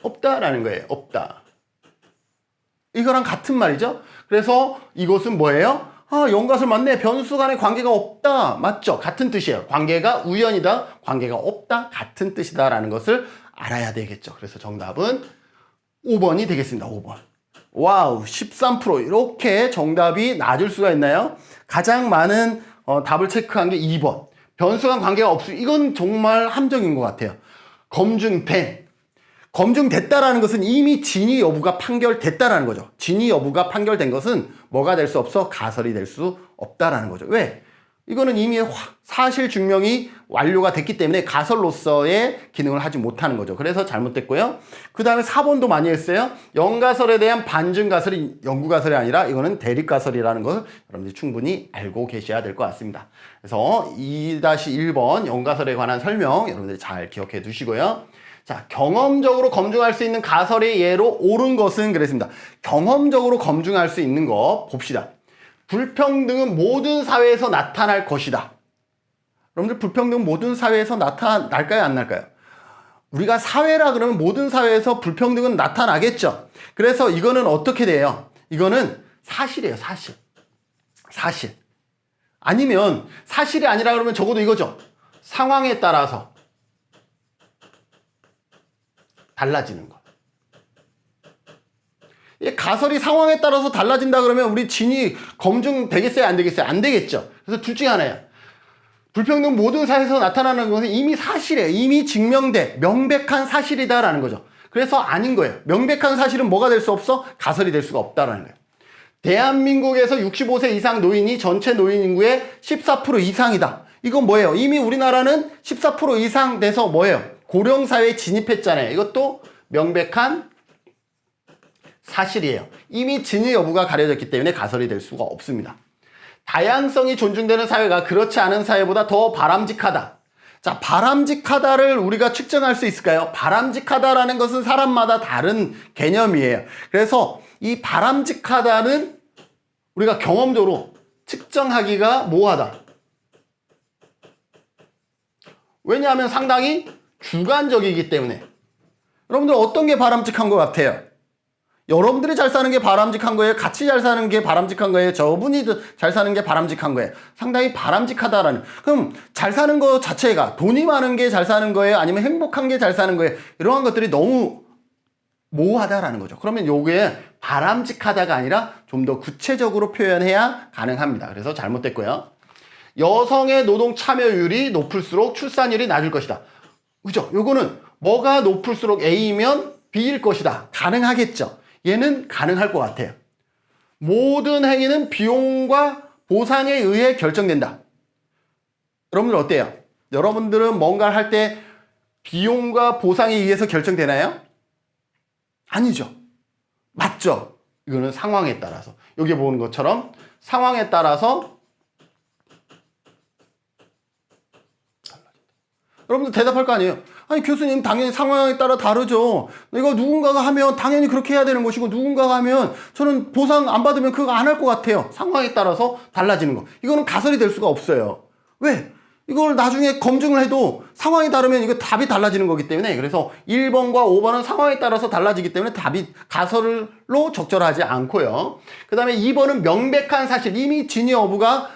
없다라는 거예요. 없다. 이거랑 같은 말이죠. 그래서 이것은 뭐예요? 영가설 맞네. 변수 간의 관계가 없다. 맞죠? 같은 뜻이에요. 관계가 우연이다. 관계가 없다. 같은 뜻이다라는 것을 알아야 되겠죠. 그래서 정답은 5번이 되겠습니다. 5번. 와우, 13%. 이렇게 정답이 낮을 수가 있나요? 가장 많은 답을 체크한 게 2번. 변수 간 관계가 없음. 이건 정말 함정인 것 같아요. 검증됐다라는 것은 이미 진위 여부가 판결됐다라는 거죠. 진위 여부가 판결된 것은 뭐가 될 수 없어? 가설이 될 수 없다라는 거죠. 왜? 이거는 이미 사실 증명이 완료가 됐기 때문에 가설로서의 기능을 하지 못하는 거죠. 그래서 잘못됐고요. 그 다음에 4번도 많이 했어요. 영가설에 대한 반증가설이 연구가설이 아니라 이거는 대립가설이라는 것을 여러분들이 충분히 알고 계셔야 될 것 같습니다. 그래서 2-1번 영가설에 관한 설명 여러분들이 잘 기억해 두시고요. 자, 경험적으로 검증할 수 있는 가설의 예로 옳은 것은 그랬습니다. 경험적으로 검증할 수 있는 거 봅시다. 불평등은 모든 사회에서 나타날 것이다. 여러분들 불평등은 모든 사회에서 나타날까요? 안 날까요? 우리가 사회라 그러면 모든 사회에서 불평등은 나타나겠죠. 그래서 이거는 어떻게 돼요? 이거는 사실이에요. 사실. 아니면 사실이 아니라 그러면 적어도 이거죠. 상황에 따라서 달라지는 거. 가설이 상황에 따라서 달라진다 그러면 우리 진위 검증되겠어요? 안 되겠어요? 안 되겠죠. 그래서 둘 중에 하나예요. 불평등 모든 사회에서 나타나는 것은 이미 사실이에요. 이미 증명돼. 명백한 사실이다라는 거죠. 그래서 아닌 거예요. 명백한 사실은 뭐가 될 수 없어? 가설이 될 수가 없다라는 거예요. 대한민국에서 65세 이상 노인이 전체 노인 인구의 14% 이상이다. 이건 뭐예요? 이미 우리나라는 14% 이상 돼서 뭐예요? 고령사회에 진입했잖아요. 이것도 명백한 사실이에요. 이미 진위 여부가 가려졌기 때문에 가설이 될 수가 없습니다. 다양성이 존중되는 사회가 그렇지 않은 사회보다 더 바람직하다. 자, 바람직하다를 우리가 측정할 수 있을까요? 바람직하다라는 것은 사람마다 다른 개념이에요. 그래서 이 바람직하다는 우리가 경험적으로 측정하기가 뭐하다. 왜냐하면 상당히 주관적이기 때문에. 여러분들 어떤 게 바람직한 것 같아요? 여러분들이 잘 사는 게 바람직한 거예요? 같이 잘 사는 게 바람직한 거예요? 저분이 잘 사는 게 바람직한 거예요? 상당히 바람직하다라는. 그럼 잘 사는 거 자체가 돈이 많은 게 잘 사는 거예요? 아니면 행복한 게 잘 사는 거예요? 이러한 것들이 너무 모호하다라는 거죠. 그러면 요게 바람직하다가 아니라 좀 더 구체적으로 표현해야 가능합니다. 그래서 잘못됐고요. 여성의 노동 참여율이 높을수록 출산율이 낮을 것이다. 그죠? 요거는 뭐가 높을수록 A이면 B일 것이다. 가능하겠죠? 얘는 가능할 것 같아요. 모든 행위는 비용과 보상에 의해 결정된다. 여러분들 어때요? 여러분들은 뭔가를 할 때 비용과 보상에 의해서 결정되나요? 아니죠. 맞죠? 이거는 상황에 따라서. 여기 보는 것처럼 상황에 따라서 여러분들 대답할 거 아니에요. 아니 교수님 당연히 상황에 따라 다르죠. 이거 누군가가 하면 당연히 그렇게 해야 되는 것이고 누군가가 하면 저는 보상 안 받으면 그거 안 할 것 같아요. 상황에 따라서 달라지는 거. 이거는 가설이 될 수가 없어요. 왜? 이걸 나중에 검증을 해도 상황이 다르면 이거 답이 달라지는 거기 때문에 그래서 1번과 5번은 상황에 따라서 달라지기 때문에 답이 가설로 적절하지 않고요. 그 다음에 2번은 명백한 사실 이미 진위 여부가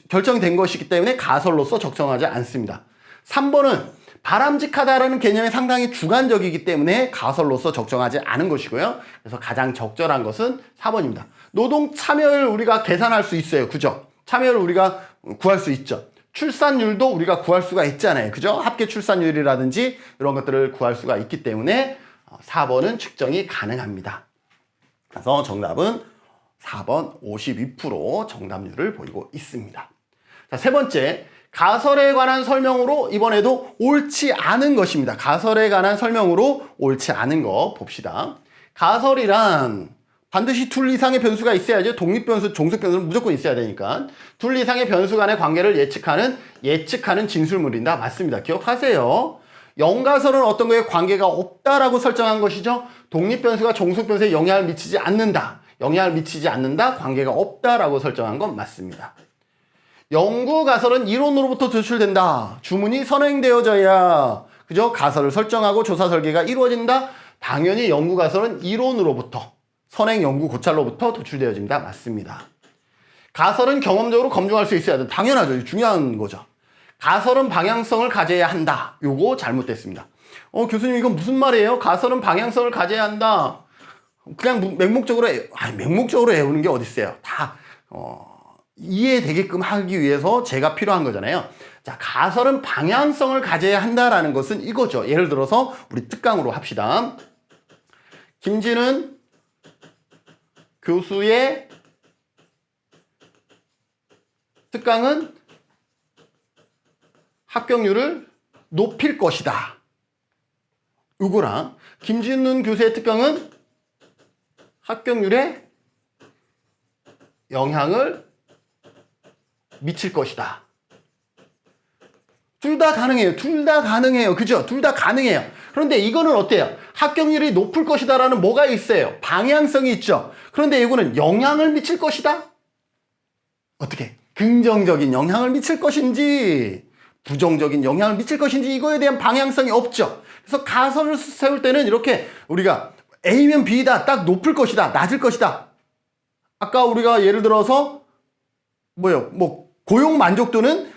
결정된 것이기 때문에 가설로서 적정하지 않습니다. 3번은 바람직하다라는 개념이 상당히 주관적이기 때문에 가설로서 적정하지 않은 것이고요. 그래서 가장 적절한 것은 4번입니다. 노동 참여율 우리가 계산할 수 있어요. 그죠? 참여율 우리가 구할 수 있죠. 출산율도 우리가 구할 수가 있잖아요. 그죠? 합계 출산율이라든지 이런 것들을 구할 수가 있기 때문에 4번은 측정이 가능합니다. 그래서 정답은 4번 52% 정답률을 보이고 있습니다. 자, 세 번째, 가설에 관한 설명으로 이번에도 옳지 않은 것입니다. 가설에 관한 설명으로 옳지 않은 거 봅시다. 가설이란 반드시 둘 이상의 변수가 있어야죠. 독립변수, 종속변수는 무조건 있어야 되니까. 둘 이상의 변수 간의 관계를 예측하는 진술물이다. 맞습니다. 기억하세요. 영가설은 어떤 거에 관계가 없다라고 설정한 것이죠. 독립변수가 종속변수에 영향을 미치지 않는다. 영향을 미치지 않는다. 관계가 없다라고 설정한 건 맞습니다. 연구가설은 이론으로부터 도출된다. 주문이 선행되어져야 그죠? 가설을 설정하고 조사 설계가 이루어진다. 당연히 연구가설은 이론으로부터 선행 연구 고찰로부터 도출되어집니다. 맞습니다. 가설은 경험적으로 검증할 수 있어야 된다. 당연하죠. 중요한 거죠. 가설은 방향성을 가져야 한다. 요거 잘못됐습니다. 교수님 이건 무슨 말이에요? 가설은 방향성을 가져야 한다. 그냥 맹목적으로 외우는 게 어디 있어요? 다 이해되게끔 하기 위해서 제가 필요한 거잖아요. 자, 가설은 방향성을 가져야 한다라는 것은 이거죠. 예를 들어서 우리 특강으로 합시다. 김진은 교수의 특강은 합격률을 높일 것이다. 요거랑 김진훈 교수의 특강은 합격률에 영향을 미칠 것이다. 둘 다 가능해요. 둘 다 가능해요. 그죠? 둘 다 가능해요. 그런데 이거는 어때요? 합격률이 높을 것이다 라는 뭐가 있어요? 방향성이 있죠. 그런데 이거는 영향을 미칠 것이다? 어떻게? 긍정적인 영향을 미칠 것인지 부정적인 영향을 미칠 것인지 이거에 대한 방향성이 없죠. 그래서 가설을 세울 때는 이렇게 우리가 A면 B다. 딱 높을 것이다. 낮을 것이다. 아까 우리가 예를 들어서 고용 만족도는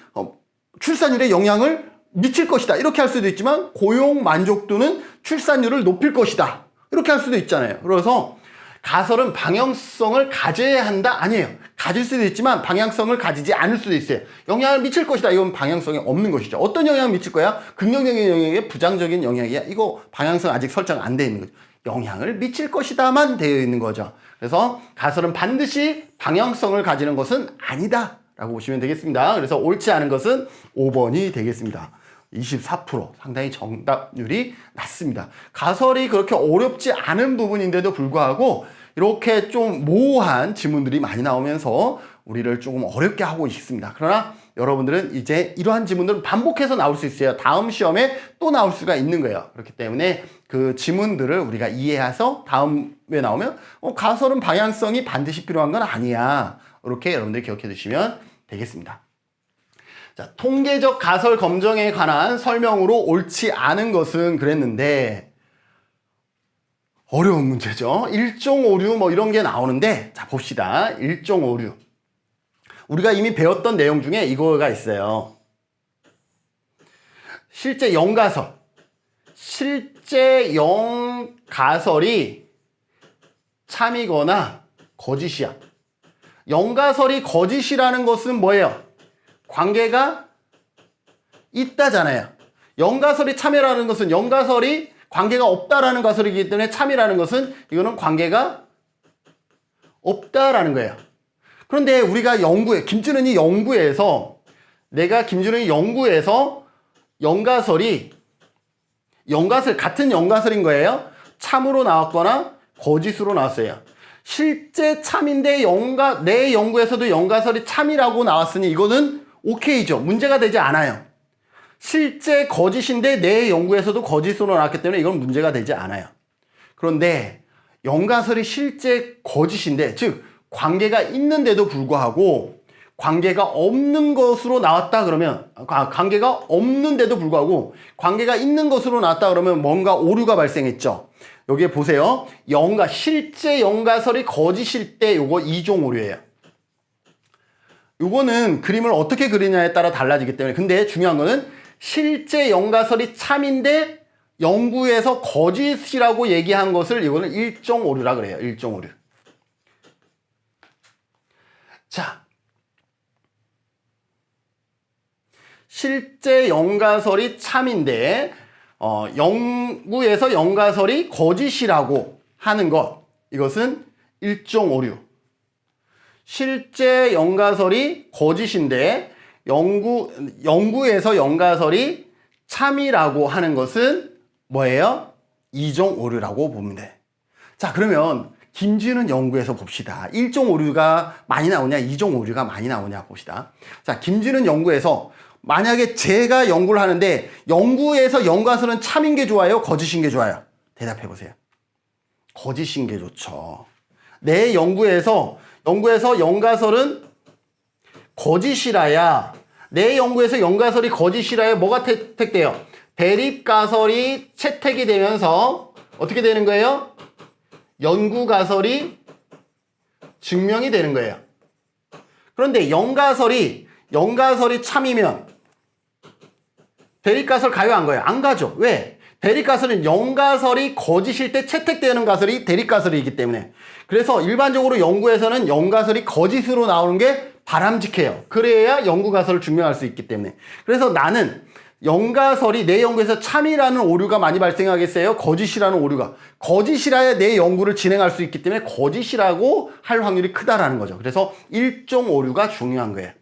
출산율에 영향을 미칠 것이다. 이렇게 할 수도 있지만 고용 만족도는 출산율을 높일 것이다. 이렇게 할 수도 있잖아요. 그래서 가설은 방향성을 가져야 한다? 아니에요. 가질 수도 있지만 방향성을 가지지 않을 수도 있어요. 영향을 미칠 것이다. 이건 방향성이 없는 것이죠. 어떤 영향을 미칠 거야? 긍정적인 영향이야? 부정적인 영향이야? 이거 방향성 아직 설정 안 돼 있는 거죠. 영향을 미칠 것이다만 되어 있는 거죠. 그래서 가설은 반드시 방향성을 가지는 것은 아니다 라고 보시면 되겠습니다. 그래서 옳지 않은 것은 5번이 되겠습니다. 24% 상당히 정답률이 낮습니다. 가설이 그렇게 어렵지 않은 부분인데도 불구하고 이렇게 좀 모호한 지문들이 많이 나오면서 우리를 조금 어렵게 하고 있습니다. 그러나 여러분들은 이제 이러한 지문들은 반복해서 나올 수 있어요. 다음 시험에 또 나올 수가 있는 거예요. 그렇기 때문에 그 지문들을 우리가 이해해서 다음에 나오면 가설은 방향성이 반드시 필요한 건 아니야. 이렇게 여러분들이 기억해 두시면 되겠습니다. 자, 통계적 가설 검정에 관한 설명으로 옳지 않은 것은 그랬는데 어려운 문제죠. 일종 오류 이런 게 나오는데 자 봅시다. 일종 오류. 우리가 이미 배웠던 내용 중에 이거가 있어요. 실제 영가설이 참이거나 거짓이야. 영가설이 거짓이라는 것은 뭐예요? 관계가 있다잖아요. 영가설이 참이라는 것은 영가설이 관계가 없다라는 가설이기 때문에 참이라는 것은 이거는 관계가 없다라는 거예요. 그런데 우리가 김준은이 연구에서 같은 영가설인 거예요. 참으로 나왔거나 거짓으로 나왔어요. 실제 참인데 내 연구에서도 영가설이 참이라고 나왔으니 이거는 오케이죠. 문제가 되지 않아요. 실제 거짓인데 내 연구에서도 거짓으로 나왔기 때문에 이건 문제가 되지 않아요. 그런데 영가설이 실제 거짓인데, 즉 관계가 있는데도 불구하고 관계가 없는 것으로 나왔다 그러면, 관계가 없는데도 불구하고 관계가 있는 것으로 나왔다 그러면 뭔가 오류가 발생했죠. 여기에 보세요. 실제 영가설이 거짓일 때 요거 이종 오류예요. 요거는 그림을 어떻게 그리냐에 따라 달라지기 때문에, 근데 중요한 거는 실제 영가설이 참인데 연구에서 거짓이라고 얘기한 것을 이거는 일종 오류라 그래요. 일종 오류. 자, 실제 영가설이 참인데 연구에서 영가설이 거짓이라고 하는 것, 이것은 일종 오류. 실제 영가설이 거짓인데 연구에서 영가설이 참이라고 하는 것은 뭐예요? 이종 오류라고 보면 돼. 자, 그러면 김지윤은 연구에서 봅시다. 일종 오류가 많이 나오냐, 이종 오류가 많이 나오냐 봅시다. 자, 김지윤은 연구에서 만약에 제가 연구를 하는데 연구에서 영가설은 참인 게 좋아요? 거짓인 게 좋아요? 대답해 보세요. 거짓인 게 좋죠. 내 연구에서 영가설은 거짓이라야, 내 연구에서 영가설이 거짓이라야 뭐가 채택돼요? 대립가설이 채택이 되면서 어떻게 되는 거예요? 연구가설이 증명이 되는 거예요. 그런데 영가설이 참이면 대립가설 가요, 안 가요? 안 가죠. 왜? 대립가설은 영가설이 거짓일 때 채택되는 가설이 대립가설이기 때문에. 그래서 일반적으로 연구에서는 영가설이 거짓으로 나오는 게 바람직해요. 그래야 연구가설을 증명할 수 있기 때문에. 그래서 나는 영가설이 내 연구에서 참이라는 오류가 많이 발생하겠어요? 거짓이라는 오류가. 거짓이라야 내 연구를 진행할 수 있기 때문에 거짓이라고 할 확률이 크다라는 거죠. 그래서 일종 오류가 중요한 거예요.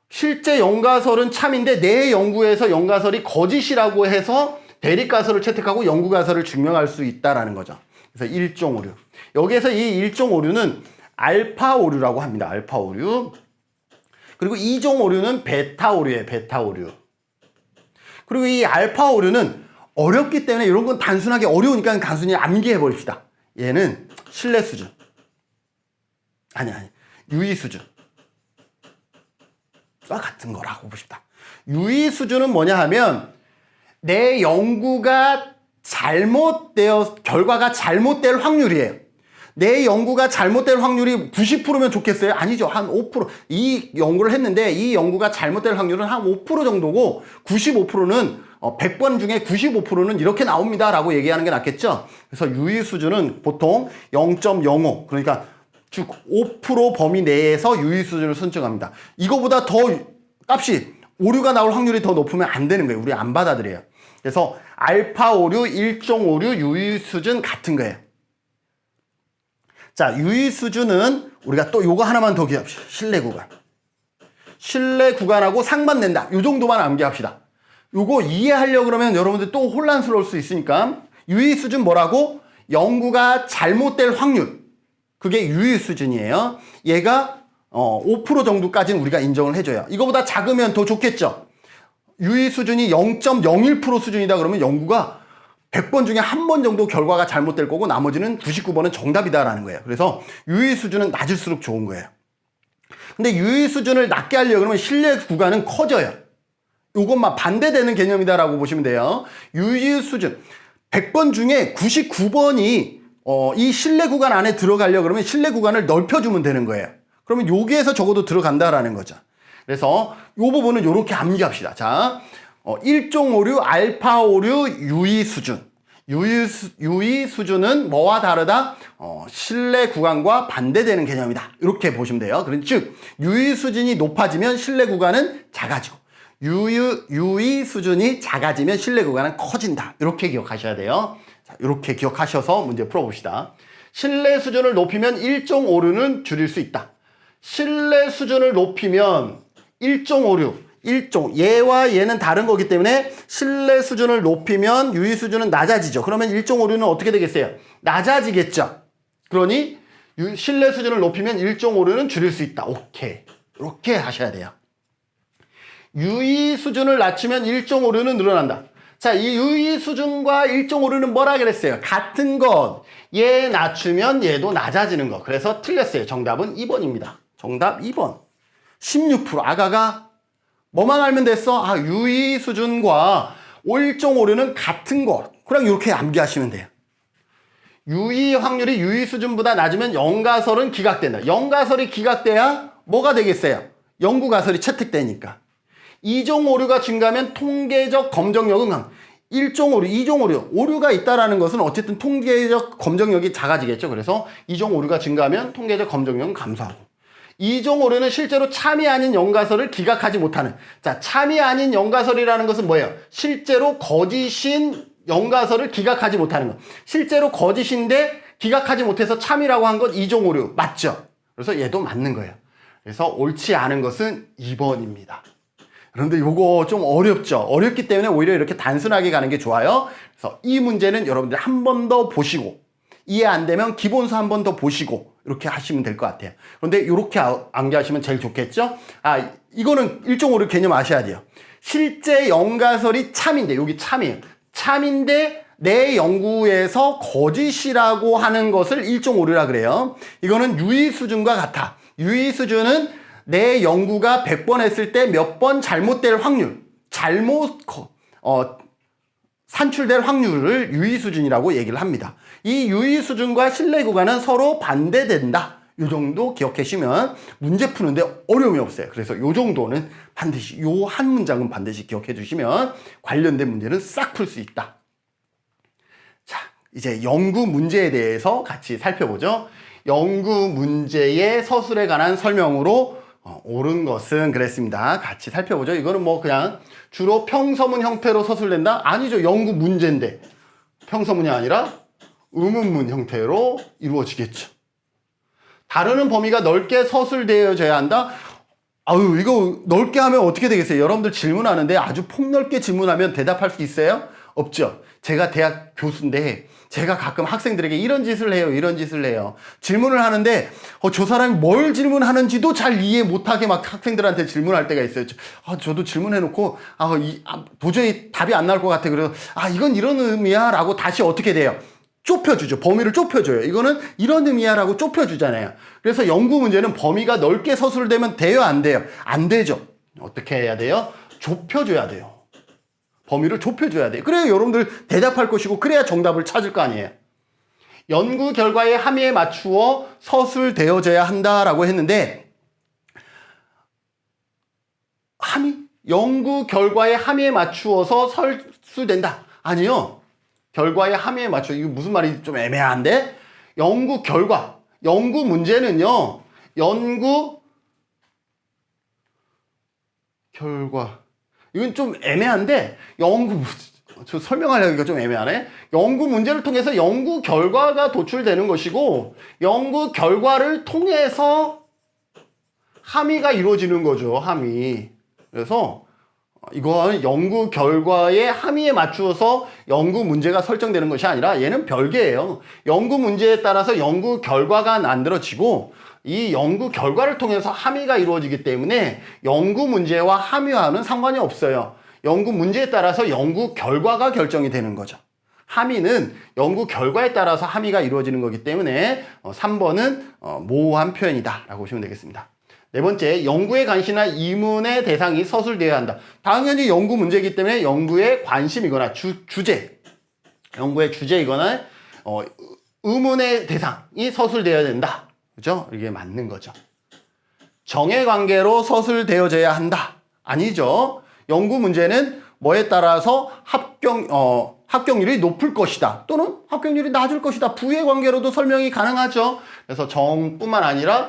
실제 영가설은 참인데 내 연구에서 영가설이 거짓이라고 해서 대립가설을 채택하고 연구가설을 증명할 수 있다라는 거죠. 그래서 일종 오류. 여기에서 이 일종 오류는 알파 오류라고 합니다. 알파 오류. 그리고 이종 오류는 베타 오류예요. 베타 오류. 그리고 이 알파 오류는 어렵기 때문에 이런 건 단순하게 어려우니까 단순히 암기해 버립시다. 얘는 신뢰 수준. 아니. 유의 수준. 와 같은 거라고 보십니다. 유의 수준은 뭐냐 하면 내 연구가 결과가 잘못될 확률이에요. 내 연구가 잘못될 확률이 90%면 좋겠어요? 아니죠. 한 5%. 이 연구를 했는데 이 연구가 잘못될 확률은 한 5% 정도고 95%는 100번 중에 95%는 이렇게 나옵니다 라고 얘기하는 게 낫겠죠. 그래서 유의 수준은 보통 0.05, 그러니까 즉 5% 범위 내에서 유의 수준을 선정합니다. 이거보다 더 값이 오류가 나올 확률이 더 높으면 안 되는 거예요. 우리 안 받아들여요. 그래서 알파 오류, 일종 오류, 유의 수준 같은 거예요. 자, 유의 수준은 우리가 또 요거 하나만 더 기억합시다. 신뢰 구간. 신뢰 구간하고 상반된다. 요 정도만 암기합시다. 요거 이해하려고 그러면 여러분들 또 혼란스러울 수 있으니까 유의 수준 뭐라고? 연구가 잘못될 확률. 그게 유의 수준이에요. 얘가 5% 정도까지는 우리가 인정을 해줘요. 이거보다 작으면 더 좋겠죠. 유의 수준이 0.01% 수준이다 그러면 연구가 100번 중에 한 번 정도 결과가 잘못될 거고 나머지는 99번은 정답이다라는 거예요. 그래서 유의 수준은 낮을수록 좋은 거예요. 근데 유의 수준을 낮게 하려고 그러면 신뢰 구간은 커져요. 이것만 반대되는 개념이다라고 보시면 돼요. 유의 수준 100번 중에 99번이 이 신뢰 구간 안에 들어가려고 그러면 신뢰 구간을 넓혀주면 되는 거예요. 그러면 여기에서 적어도 들어간다라는 거죠. 그래서 이 부분은 이렇게 암기합시다. 자, 일종 오류, 알파 오류, 유의 수준. 유의 수준은 뭐와 다르다? 신뢰 구간과 반대되는 개념이다. 이렇게 보시면 돼요. 즉, 유의 수준이 높아지면 신뢰 구간은 작아지고, 유의 수준이 작아지면 신뢰 구간은 커진다. 이렇게 기억하셔야 돼요. 자, 이렇게 기억하셔서 문제 풀어봅시다. 신뢰 수준을 높이면 일종 오류는 줄일 수 있다. 신뢰 수준을 높이면 일종 오류, 얘와 얘는 다른 거기 때문에 신뢰 수준을 높이면 유의 수준은 낮아지죠. 그러면 일종 오류는 어떻게 되겠어요? 낮아지겠죠. 그러니 신뢰 수준을 높이면 일종 오류는 줄일 수 있다. 오케이. 이렇게 하셔야 돼요. 유의 수준을 낮추면 1.5류는 늘어난다. 자, 이 유의 수준과 1.5류는 뭐라 그랬어요? 같은 것. 얘 낮추면 얘도 낮아지는 거. 그래서 틀렸어요. 정답은 2번입니다. 정답 2번. 16%. 아가가 뭐만 알면 됐어? 아, 유의 수준과 1.5류는 같은 것. 그냥 이렇게 암기하시면 돼요. 유의 확률이 유의 수준보다 낮으면 영가설은 기각된다. 영가설이 기각돼야 뭐가 되겠어요? 영구가설이 채택되니까. 2종 오류가 증가하면 통계적 검정력은 강. 1종 오류, 2종 오류. 오류가 있다라는 것은 어쨌든 통계적 검정력이 작아지겠죠. 그래서 2종 오류가 증가하면 통계적 검정력은 감소하고. 2종 오류는 실제로 참이 아닌 영가설을 기각하지 못하는. 자, 참이 아닌 영가설이라는 것은 뭐예요? 실제로 거짓인 영가설을 기각하지 못하는 것. 실제로 거짓인데 기각하지 못해서 참이라고 한 건 2종 오류. 맞죠? 그래서 얘도 맞는 거예요. 그래서 옳지 않은 것은 2번입니다. 그런데 요거 좀 어렵죠? 어렵기 때문에 오히려 이렇게 단순하게 가는 게 좋아요. 그래서 이 문제는 여러분들 한 번 더 보시고, 이해 안 되면 기본수 한 번 더 보시고, 이렇게 하시면 될 것 같아요. 그런데 이렇게 암기하시면 제일 좋겠죠? 아, 이거는 1종 오류 개념 아셔야 돼요. 실제 영가설이 참인데, 여기 참이에요. 참인데 내 연구에서 거짓이라고 하는 것을 1종 오류라 그래요. 이거는 유의 수준과 같아. 유의 수준은 내 연구가 100번 했을 때 몇 번 잘못될 확률, 산출될 확률을 유의 수준이라고 얘기를 합니다. 이 유의 수준과 신뢰 구간은 서로 반대된다. 요 정도 기억하시면 문제 푸는데 어려움이 없어요. 그래서 요 정도는 반드시, 요 한 문장은 반드시 기억해 주시면 관련된 문제는 싹 풀 수 있다. 자, 이제 연구 문제에 대해서 같이 살펴보죠. 연구 문제의 서술에 관한 설명으로 옳은 것은 그랬습니다. 같이 살펴보죠. 이거는 뭐 그냥 주로 평서문 형태로 서술된다? 아니죠. 연구 문제인데 평서문이 아니라 의문문 형태로 이루어지겠죠. 다루는 범위가 넓게 서술되어져야 한다? 아유, 이거 넓게 하면 어떻게 되겠어요? 여러분들 질문하는데 아주 폭넓게 질문하면 대답할 수 있어요? 없죠. 제가 대학 교수인데 제가 가끔 학생들에게 이런 짓을 해요, 이런 짓을 해요. 질문을 하는데 저 사람이 뭘 질문하는지도 잘 이해 못하게 막 학생들한테 질문할 때가 있어요. 저도 질문해놓고 도저히 답이 안 나올 것 같아. 그래서 이건 이런 의미야 라고 다시 어떻게 돼요? 좁혀주죠. 범위를 좁혀줘요. 이거는 이런 의미야 라고 좁혀주잖아요. 그래서 연구 문제는 범위가 넓게 서술되면 돼요, 안 돼요? 안 되죠. 어떻게 해야 돼요? 좁혀줘야 돼요. 범위를 좁혀줘야 돼요. 그래야 여러분들 대답할 것이고 그래야 정답을 찾을 거 아니에요. 연구 결과의 함의에 맞추어 서술되어져야 한다라고 했는데 함의? 연구 결과의 함의에 맞추어서 설수된다. 아니요. 결과의 함의에 맞춰. 이거 무슨 말이 좀 애매한데? 연구 결과. 연구 문제는요. 연구 결과. 이건 좀 애매한데 저 설명하려니까 좀 애매하네. 연구 문제를 통해서 연구 결과가 도출되는 것이고 연구 결과를 통해서 함의가 이루어지는 거죠. 함의. 그래서 이건 연구 결과의 함의에 맞추어서 연구 문제가 설정되는 것이 아니라 얘는 별개예요. 연구 문제에 따라서 연구 결과가 만들어지고 이 연구 결과를 통해서 함의가 이루어지기 때문에 연구 문제와 함의와는 상관이 없어요. 연구 문제에 따라서 연구 결과가 결정이 되는 거죠. 함의는 연구 결과에 따라서 함의가 이루어지는 거기 때문에 3번은 모호한 표현이다 라고 보시면 되겠습니다. 네 번째, 연구에 관심한 이문의 대상이 서술되어야 한다. 당연히 연구 문제이기 때문에 연구에 관심이거나 주제, 연구의 주제이거나 의문의 대상이 서술되어야 된다. 그죠? 이게 맞는 거죠. 정해관계로 서술되어져야 한다. 아니죠. 연구 문제는 뭐에 따라서 합격률이 높을 것이다. 또는 합격률이 낮을 것이다. 부의 관계로도 설명이 가능하죠. 그래서 정뿐만 아니라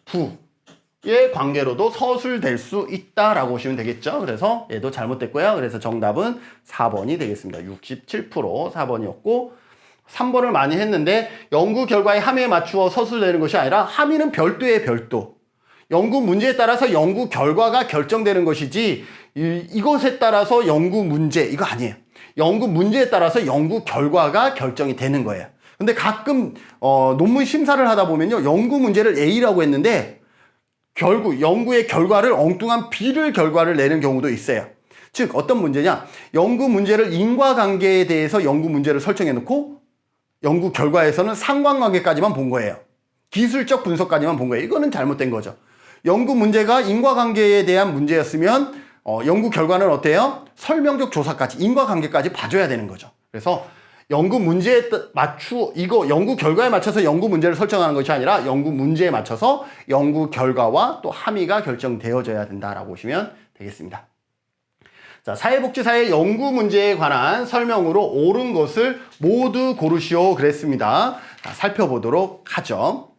부의 관계로도 서술될 수 있다라고 보시면 되겠죠. 그래서 얘도 잘못됐고요. 그래서 정답은 4번이 되겠습니다. 67% 4번이었고 3번을 많이 했는데 연구 결과의 함의에 맞추어 서술되는 것이 아니라 함의는 별도의 별도. 연구 문제에 따라서 연구 결과가 결정되는 것이지 이것에 따라서 연구 문제 이거 아니에요. 연구 문제에 따라서 연구 결과가 결정이 되는 거예요. 근데 가끔 논문 심사를 하다 보면요. 연구 문제를 A라고 했는데 결국 연구의 결과를 엉뚱한 비를 결과를 내는 경우도 있어요. 즉 어떤 문제냐? 연구 문제를 인과관계에 대해서 연구 문제를 설정해 놓고 연구 결과에서는 상관관계까지만 본 거예요. 기술적 분석까지만 본 거예요. 이거는 잘못된 거죠. 연구 문제가 인과관계에 대한 문제였으면 연구 결과는 어때요? 설명적 조사까지, 인과관계까지 봐줘야 되는 거죠. 그래서 연구 문제에 연구 결과에 맞춰서 연구 문제를 설정하는 것이 아니라 연구 문제에 맞춰서 연구 결과와 또 함의가 결정되어져야 된다라고 보시면 되겠습니다. 자, 사회복지사의 연구 문제에 관한 설명으로 옳은 것을 모두 고르시오 그랬습니다. 자, 살펴보도록 하죠.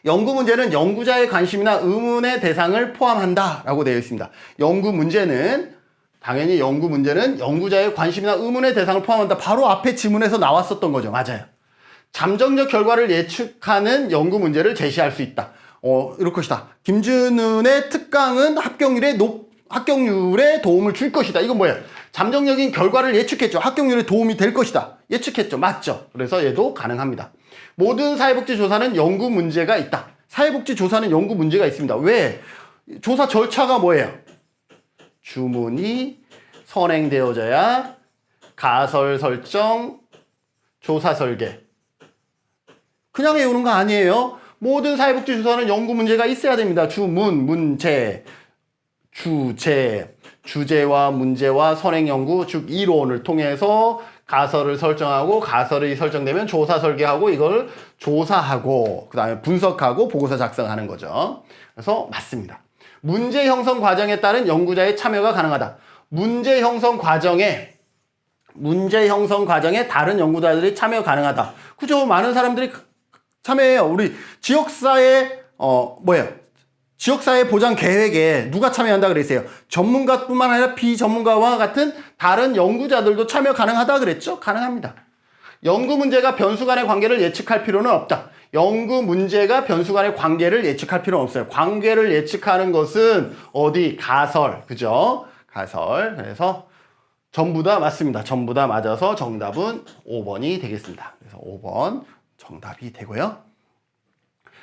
연구 문제는 연구자의 관심이나 의문의 대상을 포함한다라고 되어 있습니다. 당연히 연구 문제는 연구자의 관심이나 의문의 대상을 포함한다. 바로 앞에 지문에서 나왔었던 거죠. 맞아요. 잠정적 결과를 예측하는 연구 문제를 제시할 수 있다. 이럴 것이다. 김준은의 특강은 합격률에 도움을 줄 것이다. 이건 뭐예요? 잠정적인 결과를 예측했죠. 합격률에 도움이 될 것이다. 예측했죠. 맞죠? 그래서 얘도 가능합니다. 모든 사회복지조사는 연구 문제가 있다. 사회복지조사는 연구 문제가 있습니다. 왜? 조사 절차가 뭐예요? 주문이 선행되어져야 가설 설정, 조사 설계. 그냥 외우는 거 아니에요. 모든 사회복지조사는 연구 문제가 있어야 됩니다. 주문, 문제, 주제, 주제와 문제와 선행 연구, 즉 이론을 통해서 가설을 설정하고 가설이 설정되면 조사 설계하고 이걸 조사하고 그 다음에 분석하고 보고서 작성하는 거죠. 그래서 맞습니다. 문제 형성 과정에 따른 연구자의 참여가 가능하다. 문제 형성 과정에 다른 연구자들이 참여 가능하다. 그죠? 많은 사람들이 참여해요. 우리 지역사회 지역사회 보장 계획에 누가 참여한다 그랬어요? 전문가뿐만 아니라 비전문가와 같은 다른 연구자들도 참여 가능하다 그랬죠? 가능합니다. 연구 문제가 변수 간의 관계를 예측할 필요는 없다. 연구 문제가 변수 간의 관계를 예측할 필요는 없어요. 관계를 예측하는 것은 가설, 그죠? 가설. 그래서 전부 다 맞습니다. 전부 다 맞아서 정답은 5번이 되겠습니다. 그래서 5번 정답이 되고요.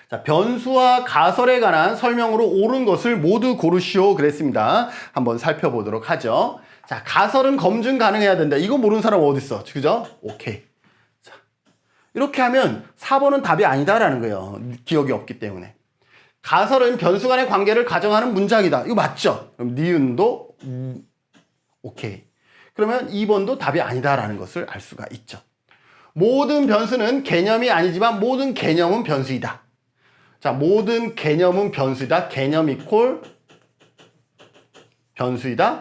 자, 변수와 가설에 관한 설명으로 옳은 것을 모두 고르시오 그랬습니다. 한번 살펴보도록 하죠. 자, 가설은 검증 가능해야 된다. 이거 모르는 사람 어디 있어? 그죠? 오케이. 자, 이렇게 하면 4번은 답이 아니다라는 거예요. 기억이 없기 때문에. 가설은 변수 간의 관계를 가정하는 문장이다. 이거 맞죠? 그럼 니은도 오케이. 그러면 2번도 답이 아니다라는 것을 알 수가 있죠. 모든 변수는 개념이 아니지만 모든 개념은 변수이다. 자, 모든 개념은 변수이다. 개념 이퀄 변수이다.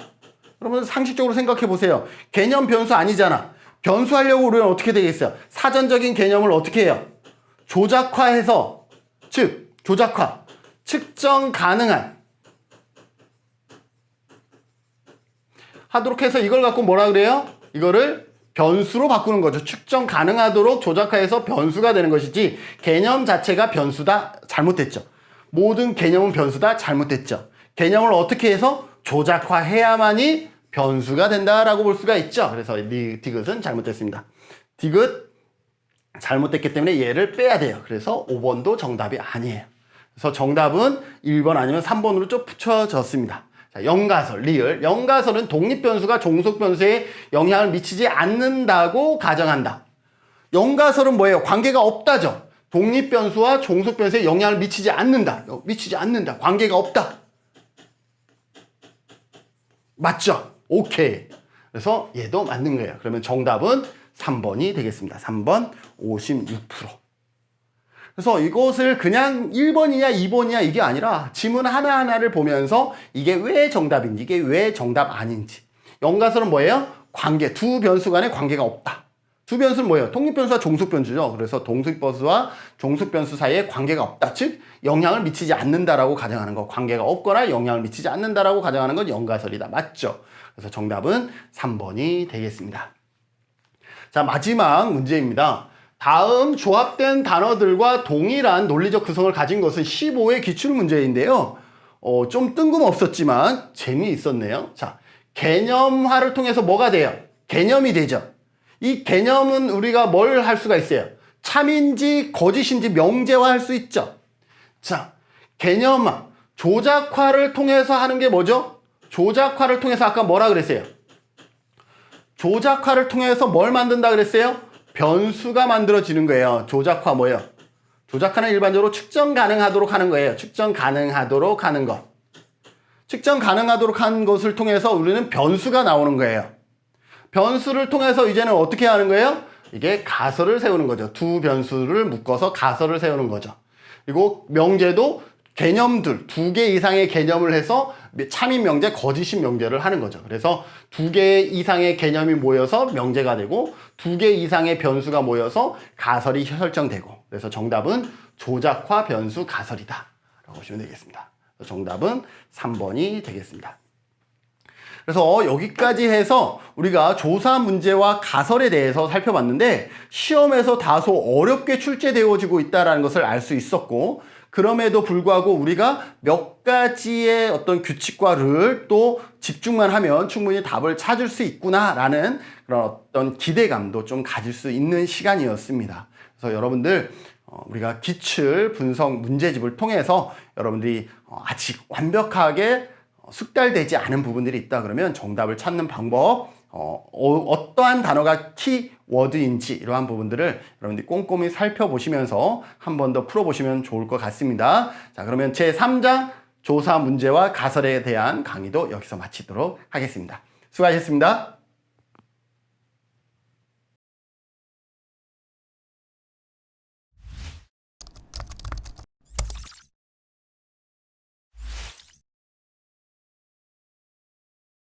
여러분 상식적으로 생각해 보세요. 개념 변수 아니잖아. 변수하려고 우리는 어떻게 되겠어요? 사전적인 개념을 어떻게 해요? 조작화해서, 조작화, 측정 가능한 하도록 해서 이걸 갖고 뭐라 그래요? 이거를 변수로 바꾸는 거죠. 측정 가능하도록 조작화해서 변수가 되는 것이지 개념 자체가 변수다. 잘못됐죠. 모든 개념은 변수다. 잘못됐죠. 개념을 어떻게 해서 조작화해야만이 변수가 된다라고 볼 수가 있죠. 그래서 디귿은 잘못됐습니다. 디귿 잘못됐기 때문에 얘를 빼야 돼요. 그래서 5번도 정답이 아니에요. 그래서 정답은 1번 아니면 3번으로 좀 붙여졌습니다. 자, 연가설, 리을. 연가설은 독립변수가 종속변수에 영향을 미치지 않는다고 가정한다. 연가설은 뭐예요? 관계가 없다죠. 독립변수와 종속변수에 영향을 미치지 않는다. 관계가 없다. 맞죠? 오케이. 그래서 얘도 맞는 거예요. 그러면 정답은 3번이 되겠습니다. 3번 56%. 그래서 이것을 그냥 1번이냐 2번이냐 이게 아니라 지문 하나하나를 보면서 이게 왜 정답인지 이게 왜 정답 아닌지. 연가설은 뭐예요? 관계, 두 변수 간의 관계가 없다. 두 변수는 뭐예요? 독립변수와 종속변수죠. 그래서 독립변수와 종속변수 사이에 관계가 없다. 즉 영향을 미치지 않는다라고 가정하는 거. 관계가 없거나 영향을 미치지 않는다라고 가정하는 건 연가설이다. 맞죠? 그래서 정답은 3번이 되겠습니다. 자, 마지막 문제입니다. 다음 조합된 단어들과 동일한 논리적 구성을 가진 것은 15의 기출문제인데요. 좀 뜬금없었지만 재미있었네요. 자, 개념화를 통해서 뭐가 돼요? 개념이 되죠. 이 개념은 우리가 뭘 할 수가 있어요? 참인지 거짓인지 명제화할 수 있죠. 자, 개념화. 조작화를 통해서 하는 게 뭐죠? 조작화를 통해서 아까 뭐라 그랬어요? 조작화를 통해서 뭘 만든다 그랬어요? 변수가 만들어지는 거예요. 조작화 뭐예요? 조작화는 일반적으로 측정 가능하도록 하는 거예요. 측정 가능하도록 하는 것. 측정 가능하도록 하는 것을 통해서 우리는 변수가 나오는 거예요. 변수를 통해서 이제는 어떻게 하는 거예요? 이게 가설을 세우는 거죠. 두 변수를 묶어서 가설을 세우는 거죠. 그리고 명제도 개념들, 2개 이상의 개념을 해서 참인 명제, 거짓인 명제를 하는 거죠. 그래서 2개 이상의 개념이 모여서 명제가 되고 2개 이상의 변수가 모여서 가설이 설정되고, 그래서 정답은 조작화 변수 가설이다 라고 보시면 되겠습니다. 정답은 3번이 되겠습니다. 그래서 여기까지 해서 우리가 조사 문제와 가설에 대해서 살펴봤는데 시험에서 다소 어렵게 출제되어지고 있다는 것을 알 수 있었고, 그럼에도 불구하고 우리가 몇 가지의 어떤 규칙과 룰 또 집중만 하면 충분히 답을 찾을 수 있구나라는 그런 어떤 기대감도 좀 가질 수 있는 시간이었습니다. 그래서 여러분들 우리가 기출 분석 문제집을 통해서 여러분들이 아직 완벽하게 숙달되지 않은 부분들이 있다 그러면 정답을 찾는 방법, 어떠한 단어가 키워드인지 이러한 부분들을 여러분들이 꼼꼼히 살펴보시면서 한 번 더 풀어보시면 좋을 것 같습니다. 자, 그러면 제3장 조사 문제와 가설에 대한 강의도 여기서 마치도록 하겠습니다. 수고하셨습니다.